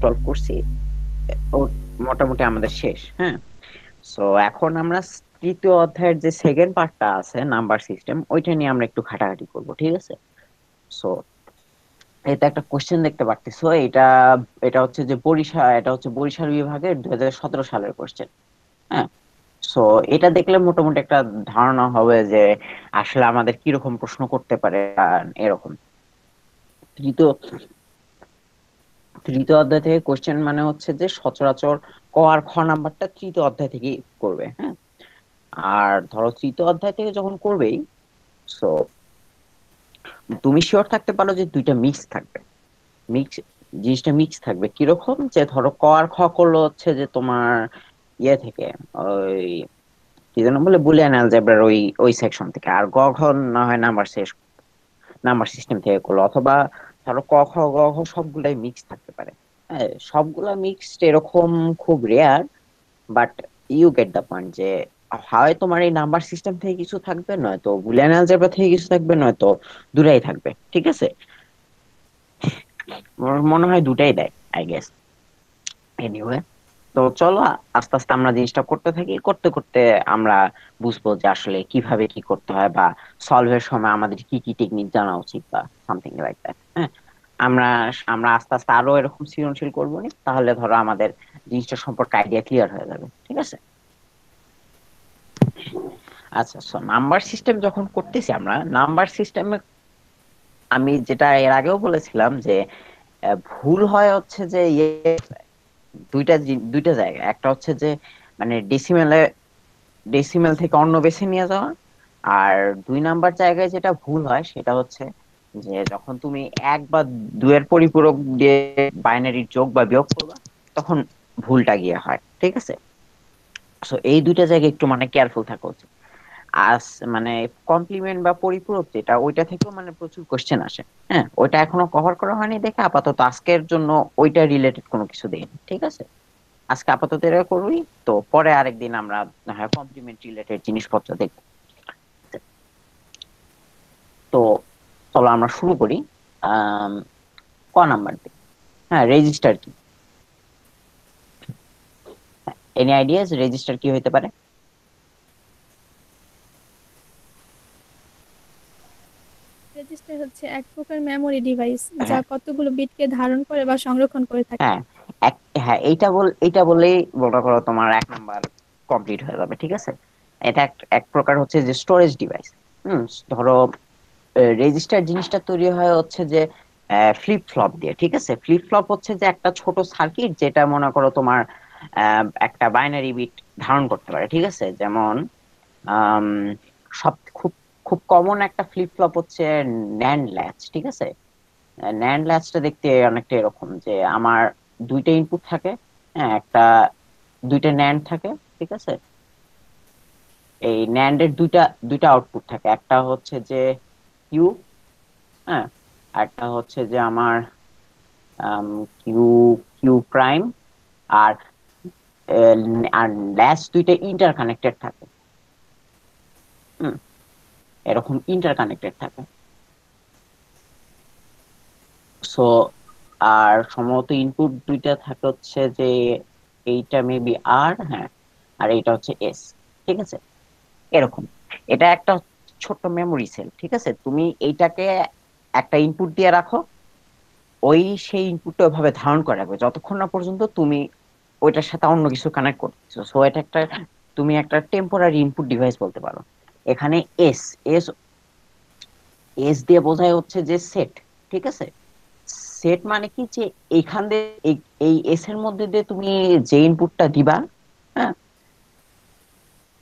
Solve করছি, ও মোটামুটি আমাদের শেষ। হ্যাঁ, সো এখন আমরা তৃতীয় অধ্যায়ের যে সেকেন্ড পার্টটা আছে নাম্বার সিস্টেম, ওইটা নিয়ে আমরা একটু ঘাটাঘাটি করব, ঠিক আছে? সো এটা একটা কোশ্চেন দেখতে পারতেছো, এটা এটা হচ্ছে যে বরিশাল, এটা হচ্ছে বরিশাল বিভাগের 2017 সালের কোশ্চেন। হ্যাঁ, সো এটা দেখলে মোটামুটি একটা ধারণা হবে যে আসলে আমাদের কিরকম প্রশ্ন করতে পারে। এরকম তৃতীয় তৃতীয় অধ্যায় থেকে কোশ্চেন মানে হচ্ছে যে সচরাচর ক আর খ নাম্বারটা তৃতীয় অধ্যায় থেকে করবে। হ্যাঁ, আর ধরো তৃতীয় অধ্যায় থেকে যখন করবেই, সো তুমি শিওর থাকতে পারো যে দুইটা মিক্স থাকবে। মিক্স জিনিসটা মিক্স থাকবে কিরকম, যে ধরো ক আর খ করলো হচ্ছে যে তোমার ইয়ে থেকে, ওই কি যেন বলে, বুলিয়ান অ্যালজেব্রার ওই ওই সেকশন থেকে, আর গ খ না হয় নাম্বার সিস্টেম থেকে করলো, অথবা ধরো ক খ গ ঘ সবগুলাই মিক্স থাকতে পারে। হ্যাঁ, সবগুলা মিক্সড এরকম খুব rare, but you get the point যে হয় তোমার এই নাম্বার সিস্টেম থেকে কিছু থাকবে, নয়তো বুলিয়ান অ্যালজেব্রা থেকে কিছু থাকবে, নয়তো দুটাই থাকবে। ঠিক আছে, আমার মনে হয় দুটাই দেয়, আই গেস। এনিওয়ে, তো চলো আস্তে আস্তে আমরা জিনিসটা করতে থাকি, করতে করতে আমরা বুঝবো যে আসলে কিভাবে কি করতে হয়, বা সলভের সময় আমাদের কি কি টেকনিক জানা উচিত, বা সামথিং লাইক দ্যাট। হ্যাঁ, আমরা আমরা আস্তে আস্তে আরো এরকম সৃজনশীল করবো নি, তাহলে ধরো আমাদের জিনিসটা সম্পর্কে আইডিয়া ক্লিয়ার হয়ে যাবে। ঠিক আছে, আচ্ছা। নাম্বার সিস্টেম যখন করতেছি আমরা, নাম্বার সিস্টেমে আমি যেটা এর আগেও বলেছিলাম যে ভুল হয় হচ্ছে যে দুইটা জায়গা। একটা হচ্ছে যে মানে ডেসিমেল থেকে অন্য বেছে নিয়ে যাওয়া। আর দুই নাম্বার জায়গায় যেটা ভুল হয় সেটা হচ্ছে যে যখন তুমি এক বা দুয়ের পরিপূরক দিয়ে বাইনারির যোগ বা বিয়োগ করবা, তখন ভুলটা গিয়ে হয়। ঠিক আছে, তো এই দুইটা জায়গায় একটু মানে কেয়ারফুল থাকা উচিত। আস মানে কমপ্লিমেন্ট বা পরিপূরক যেটা, ওইটা থেকেও মানে প্রচুর কোশ্চেন আসে। হ্যাঁ, ওইটা এখনো কভার করা হয়নি দেখে আপাতত আজকের জন্য ওইটা রিলেটেড কোনো কিছু দেইনি। ঠিক আছে, আজকে আপাতত এটা করবি, তো পরে আরেকদিন আমরা না হয় কমপ্লিমেন্ট রিলেটেড জিনিসপত্র দেখবো। তো চলো আমরা শুরু করি। আম, ক নাম্বার দিয়ে, হ্যাঁ, রেজিস্টার কি? এনি আইডিয়াস রেজিস্টার কি হইতে পারে? রেজিস্টার হচ্ছে এক প্রকার মেমোরি ডিভাইস যা হ্যাঁ, কতগুলো বিটকে ধারণ করে বা সংরক্ষণ করে থাকে। হ্যাঁ, হ্যাঁ, এইটা বলেই মনে করো তোমার এক নাম্বার কমপ্লিট হয়ে যাবে। ঠিক আছে, এটা এক এক প্রকার হচ্ছে যে স্টোরেজ ডিভাইস। ধরো রেজিস্টার জিনিসটা তৈরি হয় হচ্ছে যে ফ্লিপ ফ্লপ দিয়ে। ঠিক আছে, ফ্লিপ ফ্লপ হচ্ছে যে একটা ছোট সার্কিট, যেটা মনে করো তোমার একটা বাইনারি বিট ধারণ করতে পারে। ঠিক আছে, যেমন আম, সব খুব খুব কমন একটা ফ্লিপ ফ্লপ হচ্ছে ন্যান্ড ল্যাচ। ঠিক আছে, ন্যান্ড ল্যাচটা দেখতে অনেকটা এরকম যে আমার দুইটা ইনপুট থাকে। হ্যাঁ, দুইটা ন্যান্ড থাকে। ঠিক আছে, এই ন্যান্ডের দুইটা দুইটা আউটপুট থাকে, একটা হচ্ছে যে কিউ, হ্যাঁ, আরেকটা হচ্ছে যে আমার কিউ কিউ প্রাইম। আর আর ল্যাচ দুইটা ইন্টার কানেক্টেড থাকে। হুম, এরকম ইন্টার কানেক্টেড থাকে। সো আর সম্ভবত ইনপুট দুইটা থাকে হচ্ছে যে এইটা মেবি আর, হ্যাঁ, আর এইটা হচ্ছে এস। ঠিক আছে, এরকম এটা একটা ছোট্ট মেমোরি সেল। ঠিক আছে, তুমি এইটাকে একটা ইনপুট দিয়ে রাখো, ওই সেই ইনপুটটা ওইভাবে ধারণ করে রাখবে যতক্ষণ না পর্যন্ত তুমি ওইটার সাথে অন্য কিছু কানেক্ট করতেছো। সো এটা একটা, তুমি একটা টেম্পোরারি ইনপুট ডিভাইস বলতে পারো। এখানে এস এস এস দিয়ে বোঝায় হচ্ছে যে সেট। ঠিক আছে, সেট মানে কি, যে এইখান দিয়ে এই এস এর মধ্যে দিয়ে তুমি যে ইনপুটটা দিবা, হ্যাঁ,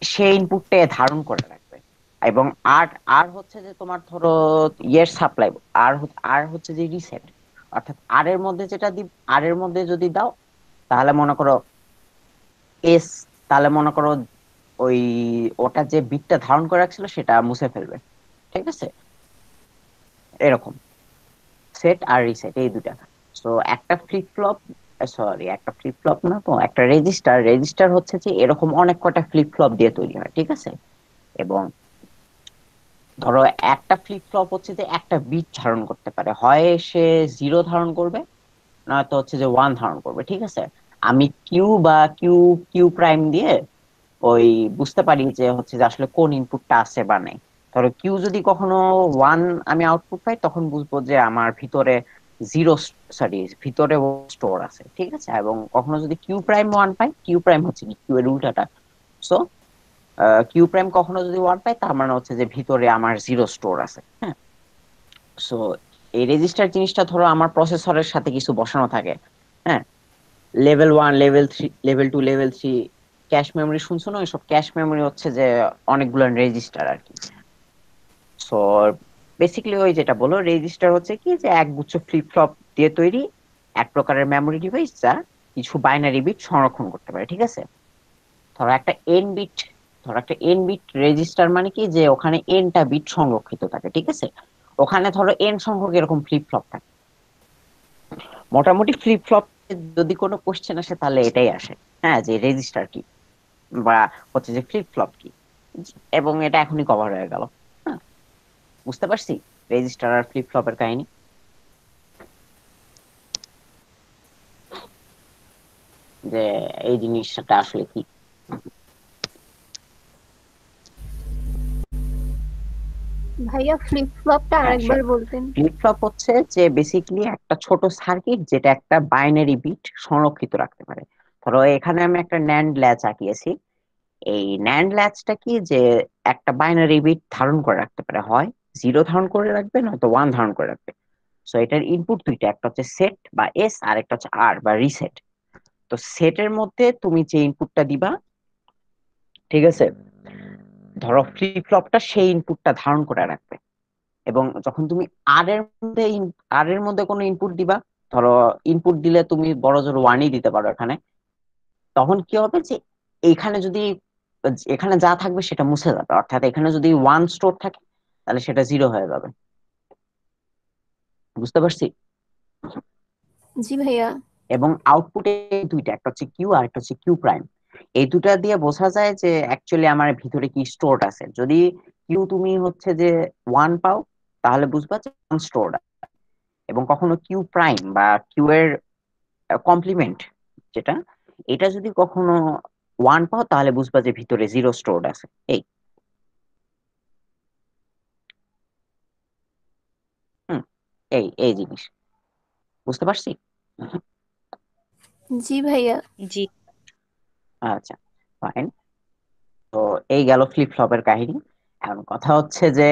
সেই ইনপুটটা ধারণ করে রাখবে। এবং আর আর হচ্ছে যে তোমার ধরো ইয়ের সাপ্লাই, আর হচ্ছে যে রিসেট, অর্থাৎ আর এর মধ্যে যদি দাও, তাহলে মনে করো এস, তাহলে মনে করো ওই ওটা যে বিটটা ধারণ করে রাখছিল সেটা মুছে ফেলবে। ঠিক আছে, এরকম সেট আর রিসেট এই দুটা। তো একটা ফ্লিপ ফ্লপ, সরি একটা ফ্লিপ ফ্লপ না, তো একটা রেজিস্টার হচ্ছে যে এরকম অনেক কটা ফ্লিপ ফ্লপ দিয়ে তৈরি হয়। ঠিক আছে, এবং ধরো একটা ফ্লিপ ফ্লপ হচ্ছে যে একটা বিট ধারণ করতে পারে, হয় সে জিরো ধারণ করবে, নয়তো হচ্ছে যে ওয়ান ধারণ করবে, ঠিক আছে। আমি কিউ বা কিউ কিউ প্রাইম দিয়ে ওই বুঝতে পারি যে হচ্ছে যে আসলে কোন ইনপুটটা আছে বা নেই। ধরো কিউ যদি কখনো ওয়ান আমি আউটপুট পাই, তখন বুঝবো যে আমার ভিতরে জিরো, সরি ভিতরে স্টোর আছে, ঠিক আছে। এবং কখনো যদি কিউ প্রাইম ওয়ান পাই, কিউ প্রাইম হচ্ছে কি কিউ এর উল্টাটা, সো কিউ প্রাইম কখনো যদি ওয়ান পাই, তার মানে হচ্ছে যে ভিতরে আমার জিরো স্টোর আছে, হ্যাঁ। সো এই রেজিস্টার জিনিসটা ধরো আমার প্রসেসরের সাথে কিছু বসানো থাকে, হ্যাঁ। Level one, level three, level two, level three, cache memory শুনছো না? সব ক্যাশ মেমোরি হচ্ছে যে অনেকগুলো রেজিস্টার আর কি। সো বেসিক্যালি ওই যেটা বলো, রেজিস্টার হচ্ছে কি যে একগুচ্ছ ফ্লিপ ফ্লপ দিয়ে তৈরি এক প্রকারের মেমোরি ডিভাইস, যা কিছু বাইনারি বিট সংরক্ষণ করতে পারে, ঠিক আছে। ধরো একটা এন বিট, ধরো একটা এন বিট রেজিস্টার মানে কি যে ওখানে এনটা বিট সংরক্ষিত থাকে, ঠিক আছে। ওখানে ধরো এন সংখ্যক এরকম ফ্লিপ ফ্লপ থাকে। মোটামুটি ফ্লিপ ফ্লপ যদি কোনো কোশ্চেন আসে তাহলে এটাই আসে, হ্যাঁ, যে রেজিস্টার কি বা হচ্ছে যে ফ্লিপ ফ্লপ কি। এবং এটা এখনই কভার হয়ে গেল, হ্যাঁ। বুঝতে পারছি রেজিস্টার আর ফ্লিপ ফ্লপের কাহিনী। যে এই জিনিসটা আসলে কি। ভাইয়া ফ্লিপ ফ্লপটা হ্যাঁ, আরেকবার বলতেন? ফ্লিপ ফ্লপ হচ্ছে যে বেসিক্যালি একটা ছোট সার্কিট যেটা একটা বাইনারি বিট সংরক্ষিত রাখতে পারে। ধরো এখানে আমি একটা ন্যান্ড ল্যাচ আঁকিয়েছি। এই ন্যান্ড ল্যাচটা কি যে একটা বাইনারি বিট ধারণ করে রাখতে পারে, হয় জিরো ধারণ করে রাখবে, নয়তো ওয়ান ধারণ করে রাখবে। সো এটার ইনপুট দুইটা, একটা হচ্ছে সেট বা এস, আর একটা হচ্ছে আর বা রিসেট। তো সেটের মধ্যে তুমি যে ইনপুটটা দিবা, ঠিক আছে, ধরো ফ্লিপ ফ্লপটা সেই ইনপুটটা ধারণ করে রাখবে। এবং যখন তুমি আর এর মধ্যে কোনো ইনপুট দিবা, ধরো ইনপুট দিলে তুমি বড় জোর ওয়ানই দিতে পারো এখানে, তখন কি হবে যে এইখানে যদি এখানে যা থাকবে সেটা মুছে যাবে, অর্থাৎ এখানে যদি ওয়ান স্টোর থাকে তাহলে সেটা জিরো হয়ে যাবে। বুঝতে পারছি? জি ভাইয়া। এবং আউটপুটে দুইটা, একটা হচ্ছে কিউ আর একটা হচ্ছে কিউ প্রাইম। এই দুটা দিয়ে বোঝা যায় যে অ্যাকচুয়ালি আমার ভিতরে কি স্টোরড আছে। যদি কিউ তুমি হচ্ছে যে ওয়ান পাও, তাহলে বুঝবা যে স্টোরড। এবং কখনো কিউ প্রাইম বা কিউ এর কমপ্লিমেন্ট যেটা, এটা যদি কখনো ওয়ান পাও, তাহলে বুঝবা যে ভিতরে জিরো স্টোরড আছে। এই হুম, এই এই জিনিস বুঝতে পারছি। জি ভাইয়া। জি। আচ্ছা, ফাইন। তো এই গেল ফ্লিপ ফ্লপের কাহিনী। এখন কথা হচ্ছে যে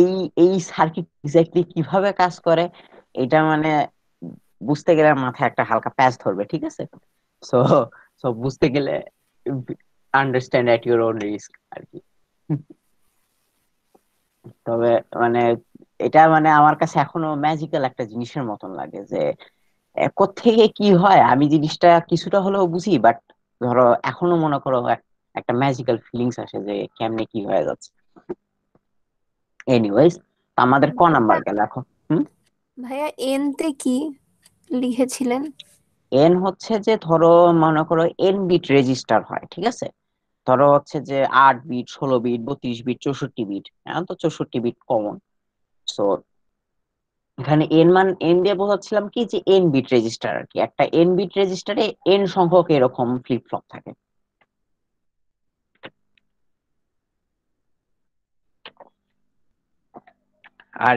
এই এই সার্কিট এক্স্যাক্টলি কিভাবে কাজ করে, এটা মানে বুঝতে গেলে মাথায় একটা হালকা প্যাচ ধরবে, ঠিক আছে। সো সো বুঝতে গেলে understand at your own risk আর কি। তবে মানে এটা মানে আমার কাছে এখনো ম্যাজিক্যাল একটা জিনিসের মতন লাগে যে কোত্থেকে কি হয় আমি জিনিসটা কিছুটা হলেও বুঝি, বাট ধরো এখনো মনে করো একটা ম্যাজিক্যাল ফিলিংস আসে যে কেমনে কি হয়ে যাচ্ছে। এনিওয়েজ, আমাদের ক নাম্বার ভাইয়া, গেল এখন? হুম। ভাইয়া এন তে কি লিখেছিলেন? এন হচ্ছে যে ধরো মনে করো এন বিট রেজিস্টার হয়, ঠিক আছে। ধরো হচ্ছে যে 8 বিট, 16 বিট, 32 বিট, 64 বিট, এখন তো 64 বিট কমন। সো এখানে এন দিয়ে বোঝাচ্ছিলাম কি যে এন বিট রেজিস্টার আর কি, একটা এন বিট রেজিস্টারে এন সংখ্যক এরকম ফ্লিপ ফ্লপ থাকে। আর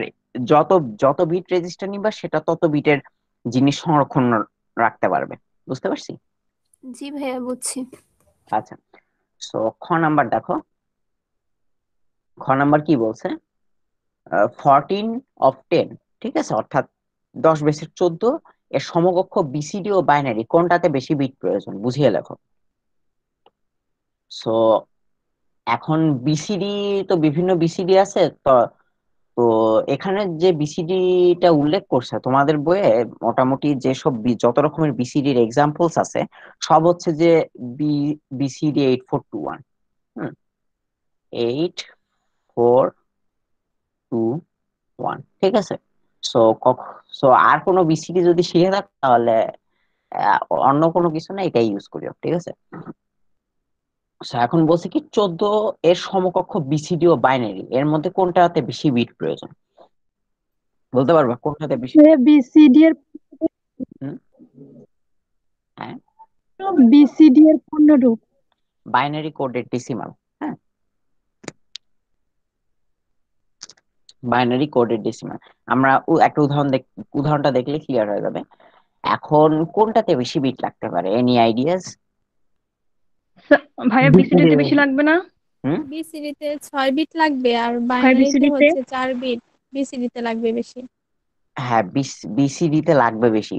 যত যত বিট রেজিস্টার নিবা সেটা তত বিটের জিনিস সংরক্ষণ রাখতে পারবে। বুঝতে পারছি? জি ভাইয়া, বুঝছি। আচ্ছা, সো খ নাম্বার দেখো। খ নাম্বার কি বলছে? 14 অফ 10, ঠিক আছে, অর্থাৎ 10 বেসের 14 এর সমকক্ষ বিসিডি ও বাইনারি কোনটাতে বেশি বিট প্রয়োজন বুঝিয়ে লেখো। সো এখন বিসিডি, তো বিভিন্ন বিসিডি আছে তো। তো এখানে যে বিসিডিটা উল্লেখ করছে তোমাদের বইয়ে, মোটামুটি যেসব যত রকমের বিসিডির এক্সাম্পলস আছে, সব হচ্ছে যে বিসিডি 8421। হুম, 8421, ঠিক আছে। সো সো আর কোনো বিসিডি যদি শিখে থাক তাহলে আহ, অন্য কোনো কিছু না, এটাই ইউজ করিও, ঠিক আছে। So, এখন বলছে কি 14 এর সমকক্ষ বিসিডি ও বাইনারি এর মধ্যে কোনটাতে বেশি বিট প্রয়োজন। বলতে পারবা কোনটাতে বেশি? বিসিডি এর হুম, হ্যাঁ, বিসিডি এর পূর্ণ রূপ। Binary coded decimal. হ্যাঁ, বাইনারি কোডেড ডেসিমাল। আমরা একটা উদাহরণটা দেখলে ক্লিয়ার হয়ে যাবে। এখন কোনটাতে বেশি বিট লাগতে পারে, এনি আইডিয়াস? ভাইয়া বিসিডি তে বেশি লাগবে না? হুম, বিসিডি তে 6 বিট লাগবে আর ভাইয়া বাইনারিতে বিসিডি তে হচ্ছে 4 বিট। বিসিডি তে লাগবে বেশি। হ্যাঁ, বিসিডি তে লাগবে বেশি।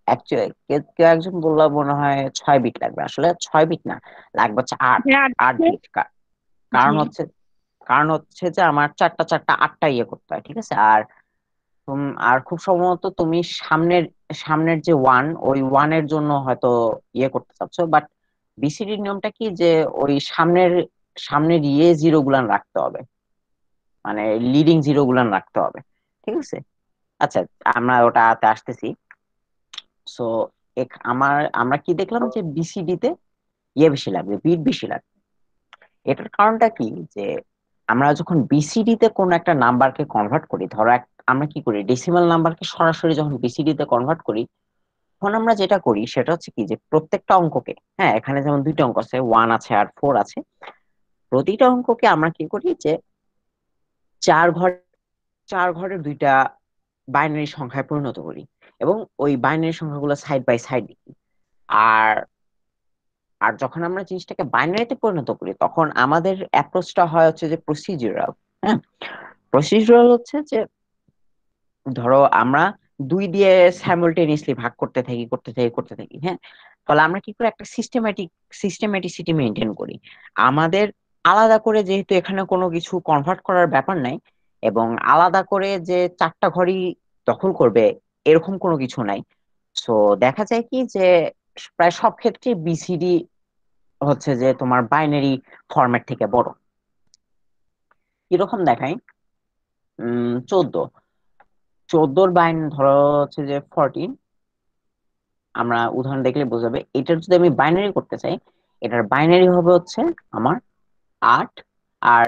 অ্যাকচুয়ালি কেউ একজন বললো মনে হয় 6 বিট লাগবে, আসলে 6 বিট না, লাগবে হচ্ছে আট। ভাইয়া আট আছে? বিট কারণ জি। হচ্ছে কারণ হচ্ছে যে আমার চারটা চারটা আটটা ইয়ে করতে হয়, ঠিক আছে। আর আর খুব সম্ভবত তুমি সামনের সামনের যে ওয়ান, ওই ওয়ানের জন্য হয়তো ইয়ে করতে চাচ্ছো, বাট বিসিডির নিয়মটা কি যে ওই সামনের ইয়ে জিরো গুলান রাখতে হবে, মানে লিডিং জিরো গুলান রাখতে হবে, ঠিক আছে। আচ্ছা, আমরা ওটাতে আসতেছি। সো আমরা কি দেখলাম যে বিসিডি তে ইয়ে বেশি লাগবে, বিট বেশি লাগবে। এটার কারণটা কি যে আমরা যখন বিসিডি তে কোনো একটা নাম্বারকে কনভার্ট করি, ধরো আমরা কি করি, ডেসিমাল নাম্বারকে সরাসরি যখন বিসিডি তে কনভার্ট করি, তখন আমরা যেটা করি সেটা হচ্ছে কি যে প্রত্যেকটা অঙ্ককে, হ্যাঁ এখানে যেমন দুইটা অঙ্ক আছে, 1 আছে আর 4 আছে, প্রতিটা অঙ্ককে আমরা কি করি যে চার ঘর চার ঘরের দুইটা বাইনারি সংখ্যায় পরিণত করি, এবং ওই বাইনারি সংখ্যাগুলো সাইড বাই সাইড লিখি। আর আর যখন আমরা জিনিসটাকে বাইনারিতে পরিণত করি, তখন আমাদের অ্যাপ্রোচটা হয় হচ্ছে যে প্রসিডিউরাল। হ্যাঁ, প্রসিডিউরাল হচ্ছে যে ধরো আমরা দুই দিয়ে সাইমultaneously ভাগ করতে থাকি। হ্যাঁ, ফলে আমরা কি করি, একটা সিস্টেমেটিসিটি মেনটেন করি। আমাদের আলাদা করে, যেহেতু এখানে কোনো কিছু কনভার্ট করার ব্যাপার নাই, এবং আলাদা করে যে চারটা ঘরই দখল করবে এরকম কোনো কিছু নাই। সো দেখা যায় কি যে প্রায় সব ক্ষেত্রে বিসিডি হচ্ছে যে তোমার বাইনারি ফরম্যাট থেকে বড়। কিরকম দেখাই, 14, 14 বাইন ধরো হচ্ছে যে 14, আমরা উদাহরণ দেখলে বোঝাবে। এটার যদি আমি বাইনারি করতে চাই, এটার বাইনারি হবে হচ্ছে আমার 8, আর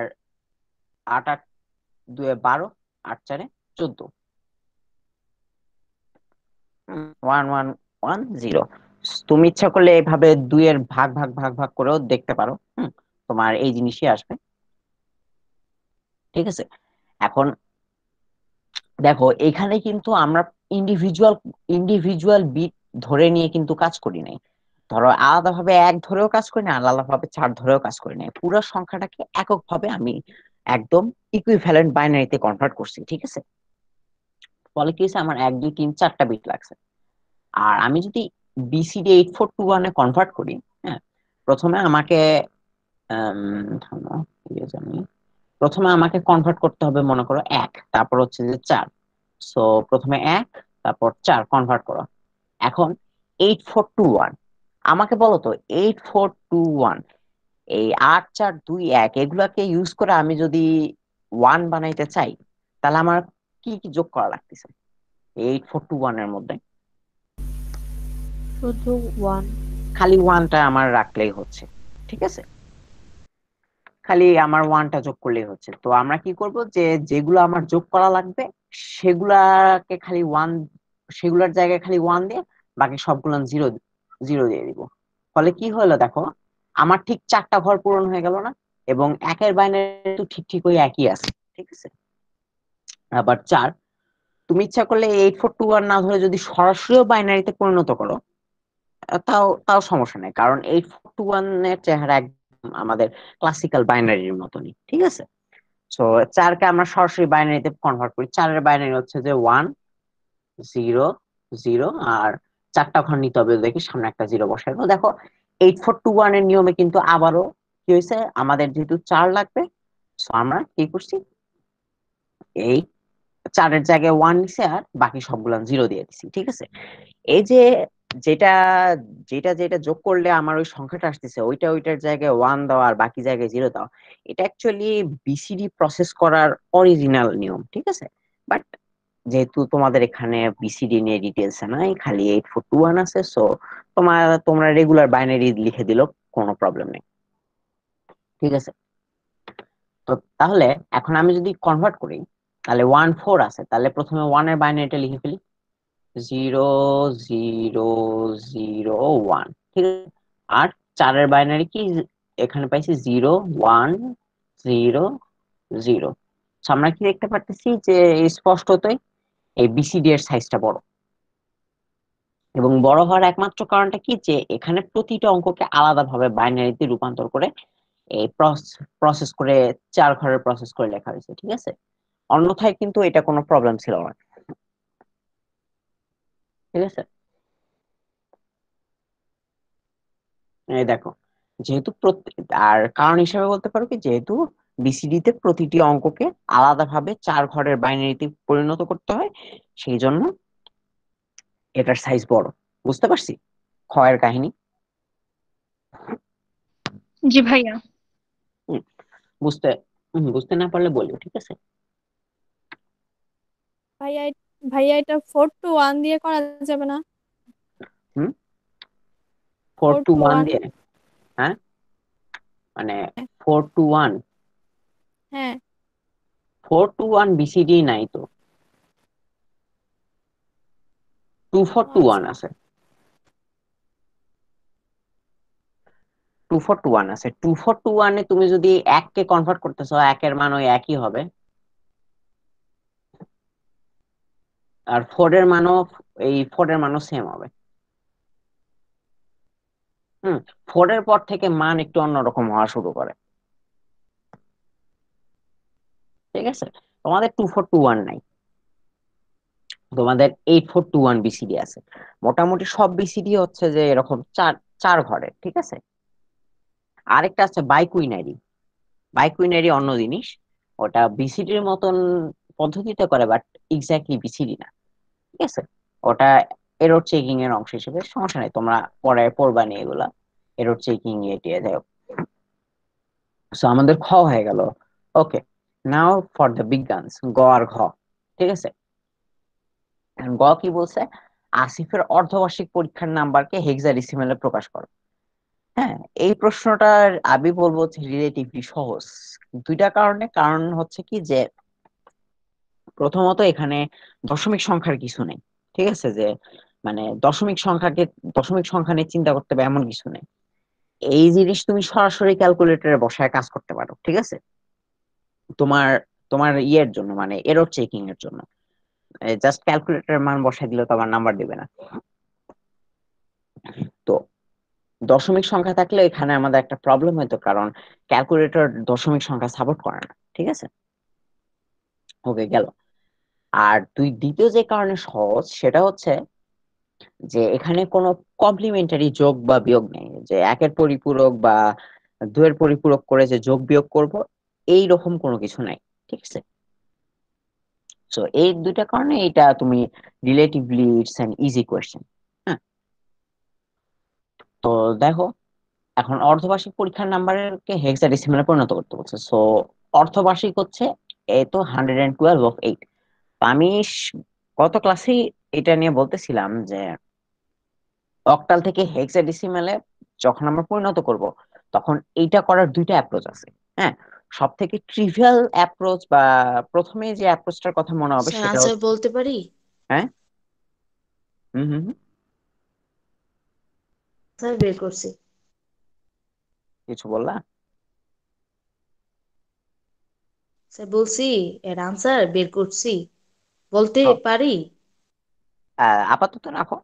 8 8 2 12, 8 4 14, 1110। তুমি ইচ্ছা করলে এইভাবে দুইয়ের ভাগ ভাগ ভাগ ভাগ করেও দেখতে পারো। তোমার এই জিনিসই আসবে, ঠিক আছে। এখন দেখো, এখানে কিন্তু আমরা ইন্ডিভিজুয়াল ইন্ডিভিজুয়াল বিট ধরে নিয়ে কিন্তু কাজ করি নাই। ধরো আলাদাভাবে এক ধরেও কাজ করি না, আলাদাভাবে চার ধরেও কাজ করি না, পুরো সংখ্যাটাকে এককভাবে আমি একদম ইকুইভ্যালেন্ট বাইনারিতে কনভার্ট করছি, ঠিক আছে। ফলে কি হয়েছে, আমার 1 2 3 4টা বিট লাগছে। আর আমি যদি বিসিডি 8421 এ কনভার্ট করি, হ্যাঁ, প্রথমে আমাকে থামো, কি জানি, প্রথমে আমাকে কনভার্ট করতে হবে মনে করো 1, তারপর হচ্ছে যে 4। সো প্রথমে 1, তারপর 4 কনভার্ট করো। এখন 8421, আমাকে বলো তো 8421, এই 8 4 2 1 এগুলাকে ইউজ করে আমি যদি ওয়ান বানাইতে চাই, তাহলে আমার কি কি যোগ করা লাগতেছে 8421 এর মধ্যে? শুধু ওয়ান। খালি ওয়ানটা আমার রাখলেই হচ্ছে, ঠিক আছে। খালি আমার ওয়ানটা যোগ করলেই হচ্ছে। তো আমরা কি করব, যে যেগুলো আমার যোগ করা লাগবে সেগুলাকে খালি ওয়ান, সেগুলোর জায়গায় খালি ওয়ান দিয়ে বাকি সবগুলো জিরো জিরো দিয়ে দিব। ফলে কি হলো দেখো, আমার ঠিক চারটা ঘর পূরণ হয়ে গেল না, এবং একের বাইনারি তো ঠিক ঠিক ওই একই আছে, ঠিক আছে। আবার 4, তুমি ইচ্ছা করলে 8421 না ধরে যদি সরাসরিও বাইনারিতে পরিণত করো, তাও তাও সমস্যা নেই, কারণ 8421 এর চেহারা একদম আমাদের ক্লাসিক্যাল বাইনারির মতনই, ঠিক আছে। সো 4কে আমরা সরাসরি বাইনারিতে কনভার্ট করি। 4 এর বাইনারি হচ্ছে যে 1 0 0, আর চারটা ঘর নিতে হবে, দেখি সামনে একটা জিরো বসাই দাও। দেখো 8421 এর নিয়মে কিন্তু আবারও কি হয়েছে, আমাদের যেহেতু 4 লাগবে, সো আমরা কি করছি, এই 4-এর জায়গায় ওয়ান নিছে আর বাকি সবগুলো জিরো দিয়ে দিছি, ঠিক আছে। এই যে যেটা যেটা যেটা যোগ করলে আমার ওই সংখ্যাটা আসতেছে, ওইটার জায়গায় ওয়ান দেওয়া আর বাকি জায়গায় জিরো দেওয়া, এটা অ্যাকচুয়ালি বিসিডি প্রসেস করার অরিজিনাল নিয়ম, ঠিক আছে। বাট যেহেতু তোমাদের এখানে বিসিডি নিয়ে ডিটেলস নাই, খালি 8421 আছে, সো তোমরা রেগুলার বাইনারি লিখে দিলেও কোনো প্রবলেম নেই, ঠিক আছে। তো তাহলে এখন আমি যদি কনভার্ট করি, তাহলে 1 4 আছে, তাহলে প্রথমে 1 এর বাইনারিটা লিখে ফেলি, 0 0 0 1, ঠিক আছে। আর 4 এর বাইনারি কি, এখানে পাইছি 0 1 0 0। আমরা কি দেখতে পারতেছি যে স্পষ্টতই এই বিসিডি এর সাইজটা বড়, এবং বড় হওয়ার একমাত্র কারণটা কি, যে এখানে প্রতিটা অঙ্ককে আলাদাভাবে বাইনারিতে রূপান্তর করে এই প্রসেস করে 4 ঘরের প্রসেস করে লেখা হয়েছে, ঠিক আছে। অন্যথায় কিন্তু এটা কোনো প্রবলেম ছিল না, ঠিক আছে। এই দেখো, যেহেতু আর কারণ হিসেবে বলতে পারো কি, যেহেতু বিসিডি তে প্রতিটি অঙ্ককে আলাদাভাবে 4 ঘরের বাইনারিতে পরিণত করতে হয়, সেই জন্য এটার সাইজ বড়। বুঝতে পারছি ক্ষয়ের কাহিনী? জি ভাইয়া। হুম, বুঝতে বুঝতে না পারলে বলিও, ঠিক আছে। ভাইয়া ভাইয়া এটা 4 to 1 দিয়ে করা যাবে না? হুম, 4 ফোর টু টু 1 ওয়ান দিয়ে? হ্যাঁ, মানে 4 to 1? হ্যাঁ 4 to 1 বিসিডি নাই তো, 2 4 to 1 আচ্ছা। আছে। 2 4 to 1 আছে। 2 4 to 1 এ তুমি যদি 1 কে কনভার্ট করতেছো, 1 এর মান ওই একই হবে, আর 4 এর মানও সেম হবে। হুম, 4 এর পর থেকে মান একটু অন্যরকম হওয়া শুরু করে, ঠিক আছে। তোমাদের 2 4 to 1 নাই, তোমাদের 8 4 to 1 বিসিডি আছে। মোটামুটি সব বিসিডি হচ্ছে যে এরকম চার চার ঘরের, ঠিক আছে। আরেকটা আছে বাইকুইনারি। বাইকুইনারি অন্য জিনিস, ওটা বিসিডির মতন পদ্ধতিতে করে, বাট এক্স্যাক্টলি বিসিডি না, ঠিক আছে। ওটা এরর চেকিং এর অংশ হিসেবে, সমস্যা নেই, তোমরা পরে পড়বা নিয়ে এগুলা, এরর চেকিং এটিয়ে যাই হোক। সো আমাদের খ হয়ে গেল। ওকে, নাও ফর দ্য বিজ্ঞানস, গ আর ঘ, ঠিক আছে। এখন গ কি বলছে, আসিফের অর্ধবার্ষিক পরীক্ষার নাম্বারকে হেক্সাডেসিমেলে প্রকাশ করো। হ্যাঁ, এই প্রশ্নটার আমি বলবো রিলেটিভলি সহজ, দুইটা কারণে। কারণ হচ্ছে কি, যে প্রথমত এখানে দশমিক সংখ্যার কিছু নেই, ঠিক আছে। যে মানে দশমিক সংখ্যা নিয়ে চিন্তা করতে হবে এমন কিছু নেই। এই জিনিস তুমি সরাসরি ক্যালকুলেটরে বসায় কাজ করতে পারো, ঠিক আছে। তোমার তোমার ইয়ের জন্য, মানে এরর চেকিং এর জন্য জাস্ট ক্যালকুলেটরের মান বসাই দিলে তো আমার নাম্বার দিবে না। তো দশমিক সংখ্যা থাকলে এখানে আমাদের একটা প্রবলেম হতো, কারণ ক্যালকুলেটর দশমিক সংখ্যা সাপোর্ট করে না, ঠিক আছে। ওকে, গেল। আর দ্বিতীয় যে কারণে সহজ, সেটা হচ্ছে যে এখানে কোনো কমপ্লিমেন্টারি যোগ বা বিয়োগ নেই, যে একের পরিপূরক বা দুয়ের পরিপূরক করে যে যোগ বিয়োগ করব, এই রকম কোনো কিছু নাই, ঠিক আছে। সো এই দুইটা কারণে এটা তুমি relatively it's an easy question. হ্যাঁ, তো দেখো, এখন অর্ধবার্ষিক পরীক্ষার নাম্বারকে হেক্সাডেসিমালে পরিণত করতে বলছে। সো অর্ধবার্ষিক হচ্ছে এই তো 112/8। তো আমি গত ক্লাসেই এটা নিয়ে বলতেছিলাম যে অক্টাল থেকে হেক্সাডেসিমালে যখন আমরা পরিণত করব, তখন এইটা করার দুইটা অ্যাপ্রোচ আছে। হ্যাঁ, সব থেকে ট্রিভিয়াল অ্যাপ্রোচ বা প্রথমে যে অ্যাপ্রোচটার কথা মনে হবে স্যার সেটা আনসার বলতে পারি? হ্যাঁ, হুম হুম হুম, স্যার বের করছি। কিছু বললা? স্যার বলছি, এর আনসার বের করছি, বলতে ও, পারি? আপাতত রাখো,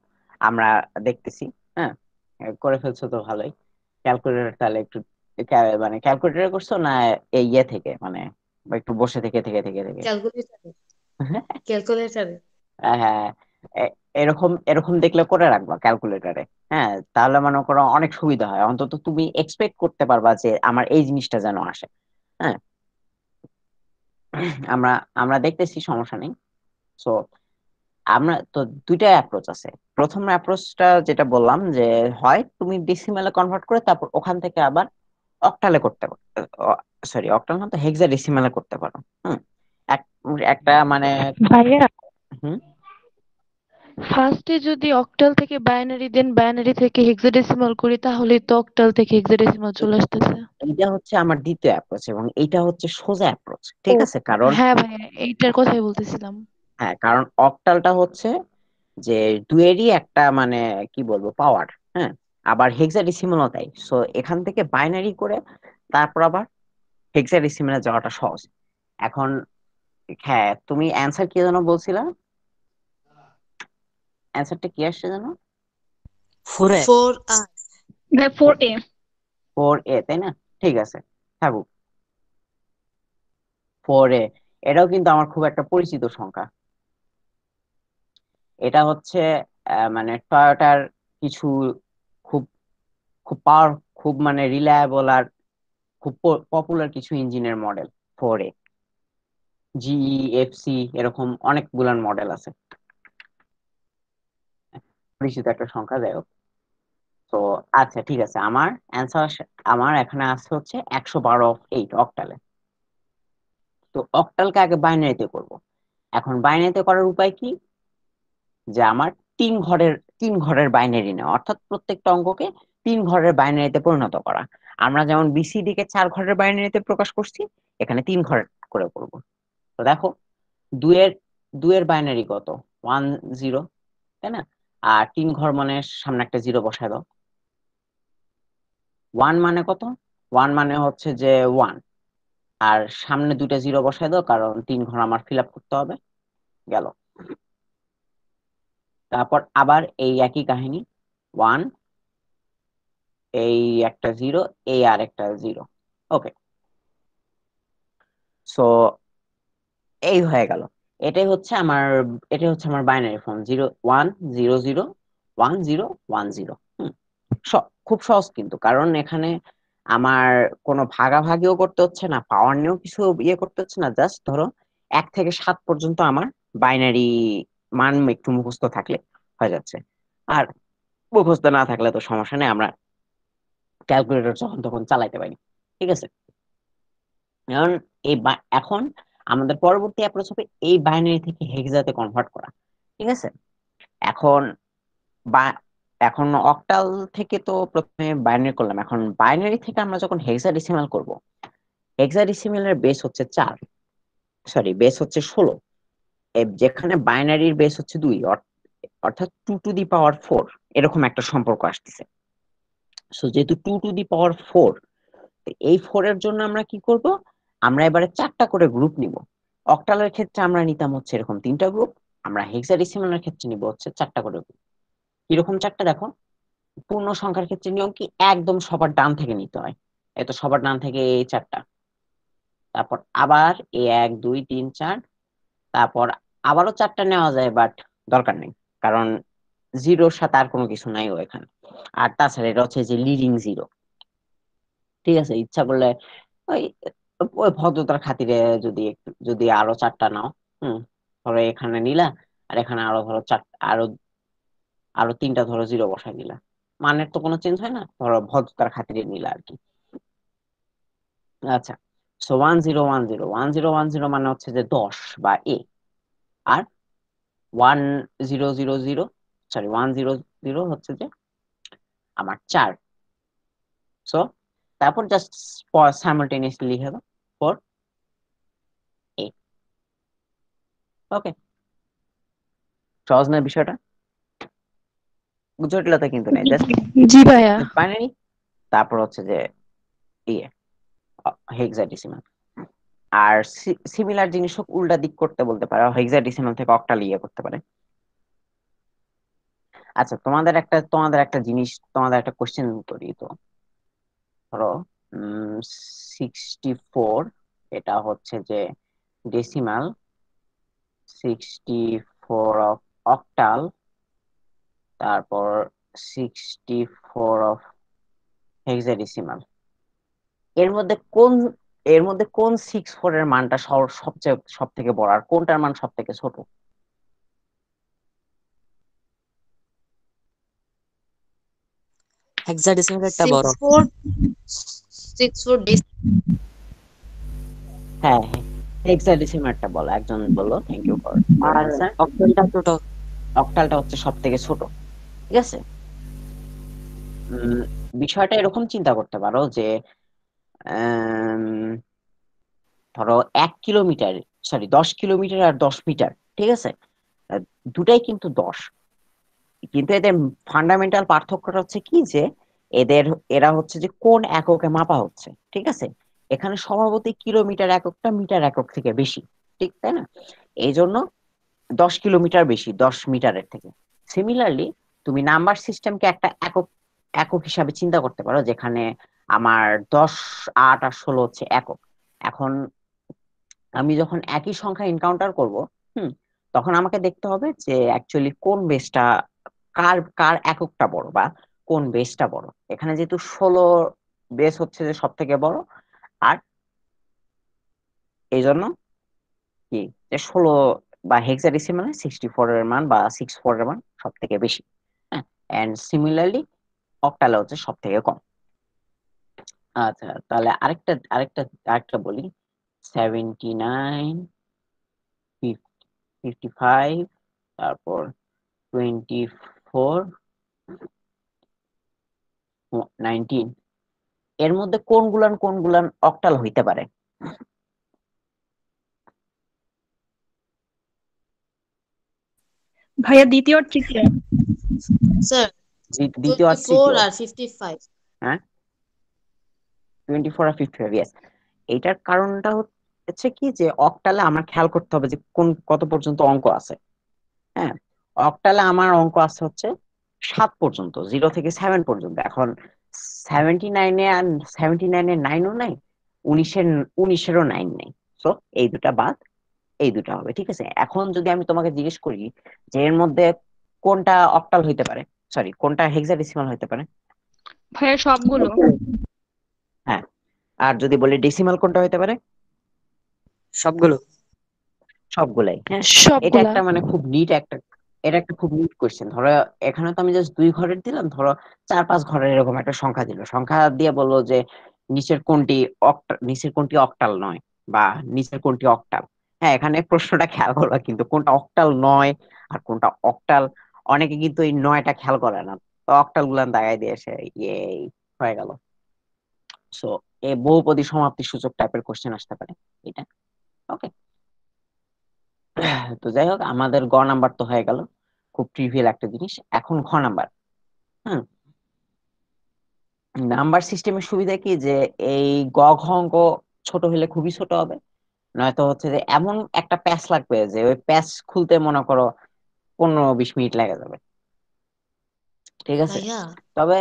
আমরা দেখতেছি। হ্যাঁ, করে ফেলছো তো ভালোই। ক্যালকুলেটর তাহলে একটু মানে ক্যালকুলেটরে করছো না এই ইয়ে থেকে, মানে বা একটু বসে থেকে থেকে থেকে থেকে ক্যালকুলেটারে। ক্যালকুলেটারে। হ্যাঁ, এরকম এরকম দেখলে করে রাখবা ক্যালকুলেটরে। হ্যাঁ, তাহলে মনে করো অনেক সুবিধা হয়, অন্তত তুমি এক্সপেক্ট করতে পারবা যে আমার এই জিনিসটা যেন আসে। হ্যাঁ, আমরা আমরা দেখতেছি, সমস্যা নেই। সো আমরা তো দুইটা অ্যাপ্রোচ আছে। প্রথম অ্যাপ্রোচটা যেটা বললাম, যে হয় তুমি ডেসিমেলে কনভার্ট করে তারপর ওখান থেকে আবার অক্টালে করতে পারো, সরি অক্টাল না তো হেক্সাডেসিমেলে করতে পারো। হুম, একটা মানে ভাইয়া, হুম ফার্স্টে যদি অক্টাল থেকে বাইনারি দেন বাইনারি থেকে হেক্সাডেসিমাল করি তাহলে তো অক্টাল থেকে হেক্সাডেসিমাল চলে আসতেছে। এইটা হচ্ছে আমার দ্বিতীয় অ্যাপ্রোচ এবং এইটা হচ্ছে সোজা অ্যাপ্রোচ, ও ঠিক আছে? কারণ হ্যাঁ ভাইয়া, এইটার কথাই বলতেছিলাম। হ্যাঁ, কারণ অক্টালটা হচ্ছে যে দুয়েরই একটা মানে কি বলবো পাওয়ার, হ্যাঁ, আবার হেক্সাডেসিমালও তাই। সো এখান থেকে বাইনারি করে তারপর আবার হেক্সাডেসিমালে যাওয়াটা সহজ। এখন হ্যাঁ, তুমি অ্যান্সার কি যেন বলছিলা? অ্যান্সারটা কি আসছে যেন? 4A। 4R। ভাই 4A। 4A, তাই না? ঠিক আছে, থাকুক 4A। এটাও কিন্তু আমার খুব একটা পরিচিত সংখ্যা। এটা হচ্ছে মানে টয়োটার কিছু খুব খুব পাওয়ার, খুব মানে রিলায়েবল আর খুব পপুলার কিছু ইঞ্জিনের মডেল 4A। জিই, এফসি, এরকম অনেকগুলান মডেল আছে, পরিচিত একটা সংখ্যা, যাই হোক। তো আচ্ছা ঠিক আছে, আমার অ্যান্সার আমার এখানে আসছে হচ্ছে 112 অক্টালে। তো অক্টালকে আগে বাইনারিতে করব। এখন বাইনারিতে করার উপায় কি? যে আমার তিন ঘরের বাইনারি নেওয়া, অর্থাৎ প্রত্যেকটা অঙ্ককে 3 ঘরের বাইনারিতে পরিণত করা। আমরা যেমন বিসিডি কে 4 ঘরের বাইনারিতে প্রকাশ করছি, এখানে 3 ঘর করে করব। তো দেখো, দুয়ের দুয়ের বাইনারি কত? 1 0, তাই না? আর 3 ঘর মানে সামনে একটা জিরো বসায় দাও। 1 মানে কত? 1 মানে হচ্ছে যে 1, আর সামনে দুইটা জিরো বসায় দাও, কারণ 3 ঘর আমার ফিল আপ করতে হবে। গেল। তারপর আবার এই একই কাহিনী, 1, এই একটা জিরো, এই আর একটা জিরো। ওকে, সো এই হয়ে গেল। এটাই হচ্ছে আমার বাইনারি ফর্ম, 0 1 0 0 1 0 1 0। খুব সহজ কিন্তু, কারণ এখানে আমার কোনো ভাগাভাগিও করতে হচ্ছে না, পাওয়ার নিয়েও কিছু ইয়ে করতে হচ্ছে না। জাস্ট ধরো 1 থেকে 7 পর্যন্ত আমার বাইনারি মান একটু মুখস্থ থাকলে হয়ে যাচ্ছে। আর মুখস্থ না থাকলে তো সমস্যা নেই, আমরা ক্যালকুলেটর যখন তখন চালাইতে পারি, ঠিক আছে? এখন এখন আমাদের পরবর্তী অ্যাপ্রোচ হবে এই বাইনারি থেকে হেক্সাতে কনভার্ট করা, ঠিক আছে? এখন বা এখন অক্টাল থেকে তো প্রথমে বাইনারি করলাম, এখন বাইনারি থেকে আমরা যখন হেক্সাডেসিমাল করব, হেক্সাডেসিমালের বেস হচ্ছে 4, সরি বেস হচ্ছে 16। যেখানে বাইনারির বেস হচ্ছে 2, অর্থাৎ 2 টু দি পাওয়ার 4, এরকম একটা সম্পর্ক আসতেছে। সো যেহেতু 2 টু দি পাওয়ার 4, এই 4 এর জন্য আমরা কি করব? আমরা এবারে 4টা করে গ্রুপ নিব। অক্টালের ক্ষেত্রে আমরা নিতাম হচ্ছে এরকম 3টা গ্রুপ, আমরা হেক্সাডেসিমালের ক্ষেত্রে নিব হচ্ছে 4টা করে গ্রুপ। কিরকম 4টা দেখো, পূর্ণ সংখ্যার ক্ষেত্রে নিয়ম কি, একদম সবার ডান থেকে নিতে হয়। এই তো সবার ডান থেকে এই 4টা, তারপর আবার এই 1 2 3 4, তারপর আবারও 4টা নেওয়া যায়, বাট দরকার নেই, কারণ জিরোর সাথে আর কোনো কিছু নাই ওখানে। আর তাছাড়া এটা হচ্ছে যে লিডিং জিরো, ঠিক আছে? ইচ্ছা করলে ওই ওই ভদ্রতার খাতিরে যদি আরো 4টা নাও, ধরো এখানে নিলা, আর এখানে আরো ধরো 4, আরো আরো 3টা ধরো জিরো বসাই দিলা, মানের তো কোনো চেঞ্জ হয় না, ধরো ভদ্রতার খাতিরে নিলা আর কি। আচ্ছা, সো 1 0 1 0 1 0 1 0 মানে হচ্ছে যে 10 বা আর 1 0 0 0, সরি 1 0 0 হচ্ছে যে আমার 4। সো তারপর জাস্ট সাইমালটেনিয়াসলি লিখে দাও 4A। ওকে, সহজ না বিষয়টা? জটিলতা কিন্তু নেই, জাস্ট জি ভাইয়া। বাইনারি, তারপর হচ্ছে যে ইয়ে হেক্সাডেসিমাল। আর সিমিলার জিনিস হোক উল্টা দিক করতে বলতে পারে, হেক্সাডেসিমাল থেকে অক্টাল ইয়ে করতে পারে। আচ্ছা, তোমাদের একটা কোশ্চেন করি তো। ধরো 64, এটা হচ্ছে যে ডেসিমাল, 64 অফ অক্টাল, তারপর 64 অফ হেক্সাডেসিমাল। এর মধ্যে কোন এর মধ্যে কোন 64 এর মানটা সব থেকে বড়, আর কোনটার মান সব থেকে ছোট? হেক্সাডেসিমালটা বড়। 64 হ্যাঁ, হেক্সাডেসিমালটা বলো, একজন বললো, thank you for your answer. অক্টালটা ছোট। অক্টালটা হচ্ছে সব থেকে ছোট, ঠিক আছে। উম, বিষয়টা এরকম চিন্তা করতে পারো যে আম, ধরো 1 কিলোমিটার, সরি 10 কিলোমিটার আর 10 মিটার, ঠিক আছে। আহ, দুটাই কিন্তু 10, কিন্তু এদের ফান্ডামেন্টাল পার্থক্যটা হচ্ছে কি যে এদের এরা হচ্ছে যে কোন এককে মাপা হচ্ছে, ঠিক আছে। এখানে স্বভাবতই কিলোমিটার এককটা মিটার একক থেকে বেশি, ঠিক তাই না? এই জন্য 10 কিলোমিটার বেশি 10 মিটারের থেকে। সিমিলারলি তুমি নাম্বার সিস্টেমকে একটা একক একক হিসাবে চিন্তা করতে পারো, যেখানে আমার 10, 8 আর 16 হচ্ছে একক। এখন আমি যখন একই সংখ্যা এনকাউন্টার করব, হুম, তখন আমাকে দেখতে হবে যে অ্যাকচুয়ালি কোন বেসটা, কার কার এককটা বড় বা কোন বেসটা বড়। এখানে যেহেতু 16 বেস হচ্ছে যে সব থেকে বড়, আর এই জন্য কি যে 16 বা হেক্সাডেসিমালে 64 এর মান বা 64 এর মান সব থেকে বেশি। হ্যাঁ, এন্ড সিমিলারলি অক্টালে হচ্ছে সব থেকে কম। আচ্ছা, তাহলে আরেকটা আরেকটা আরেকটা বলি। 79, 55, তারপর 24, 19, এর মধ্যে কোনগুলান কোনগুলান অক্টাল হইতে পারে? ভাইয়া দ্বিতীয় আর তৃতীয়। স্যার দ্বিতীয় আর 24 তৃতীয়। আর 55। হ্যাঁ, 24 আর 55, ইয়েস। এইটার কারণটা হচ্ছে কি যে অক্টালে আমার খেয়াল করতে হবে যে কোন কত পর্যন্ত অঙ্ক আছে। হ্যাঁ, অক্টালে আমার অঙ্ক আছে হচ্ছে 7 পর্যন্ত, 0 থেকে 7 পর্যন্ত। এখন 79-এ আর 79-এর 9ও নাই, 19-এরও 9 নেই। তো এই দুটা বাদ, এই দুটা হবে, ঠিক আছে। এখন যদি আমি তোমাকে জিজ্ঞেস করি যে এর মধ্যে কোনটা অক্টাল হইতে পারে, সরি কোনটা হেক্সাডেসিমাল হইতে পারে? ভাইয়া সবগুলো। হ্যাঁ, আর যদি বলি ডেসিমাল কোনটা হইতে পারে? সবগুলো। সবগুলাই, হ্যাঁ। এটা সবগুলা। একটা মানে খুব নিট একটা, এটা একটা খুব নিট কোয়েশ্চেন। ধরো এখানে তো আমি জাস্ট 2 ঘরের দিলাম, ধরো 4-5 ঘরের এরকম একটা সংখ্যা দিল, সংখ্যা দিয়ে বললো যে নিচের কোনটি অক্টাল নয় বা নিচের কোনটি অক্টাল। হ্যাঁ, এখানে প্রশ্নটা খেয়াল করবা কিন্তু, কোনটা অক্টাল নয় আর কোনটা অক্টাল। অনেকে কিন্তু এই 9টা খেয়াল করে না, তো অক্টাল গুলান দাগাই দিয়ে এসে ইয়ে হয়ে গেল। সো এই বহুপদী সমাপ্তি সূচক টাইপের কোশ্চেন আসতে পারে এটা। ওকে, তো যাই হোক, আমাদের গ নাম্বার তো হয়ে গেল, খুব ট্রিভিয়াল একটা জিনিস। এখন খ নাম্বার। হুম, নাম্বার সিস্টেমের সুবিধা কি যে এই গ ঘ অঙ্ক ছোট হলে খুবই ছোট হবে, নয়তো হচ্ছে যে এমন একটা প্যাচ লাগবে যে ওই প্যাচ খুলতে মনে করো 15-20 মিনিট লেগে যাবে, ঠিক আছে। ভাইয়া তবে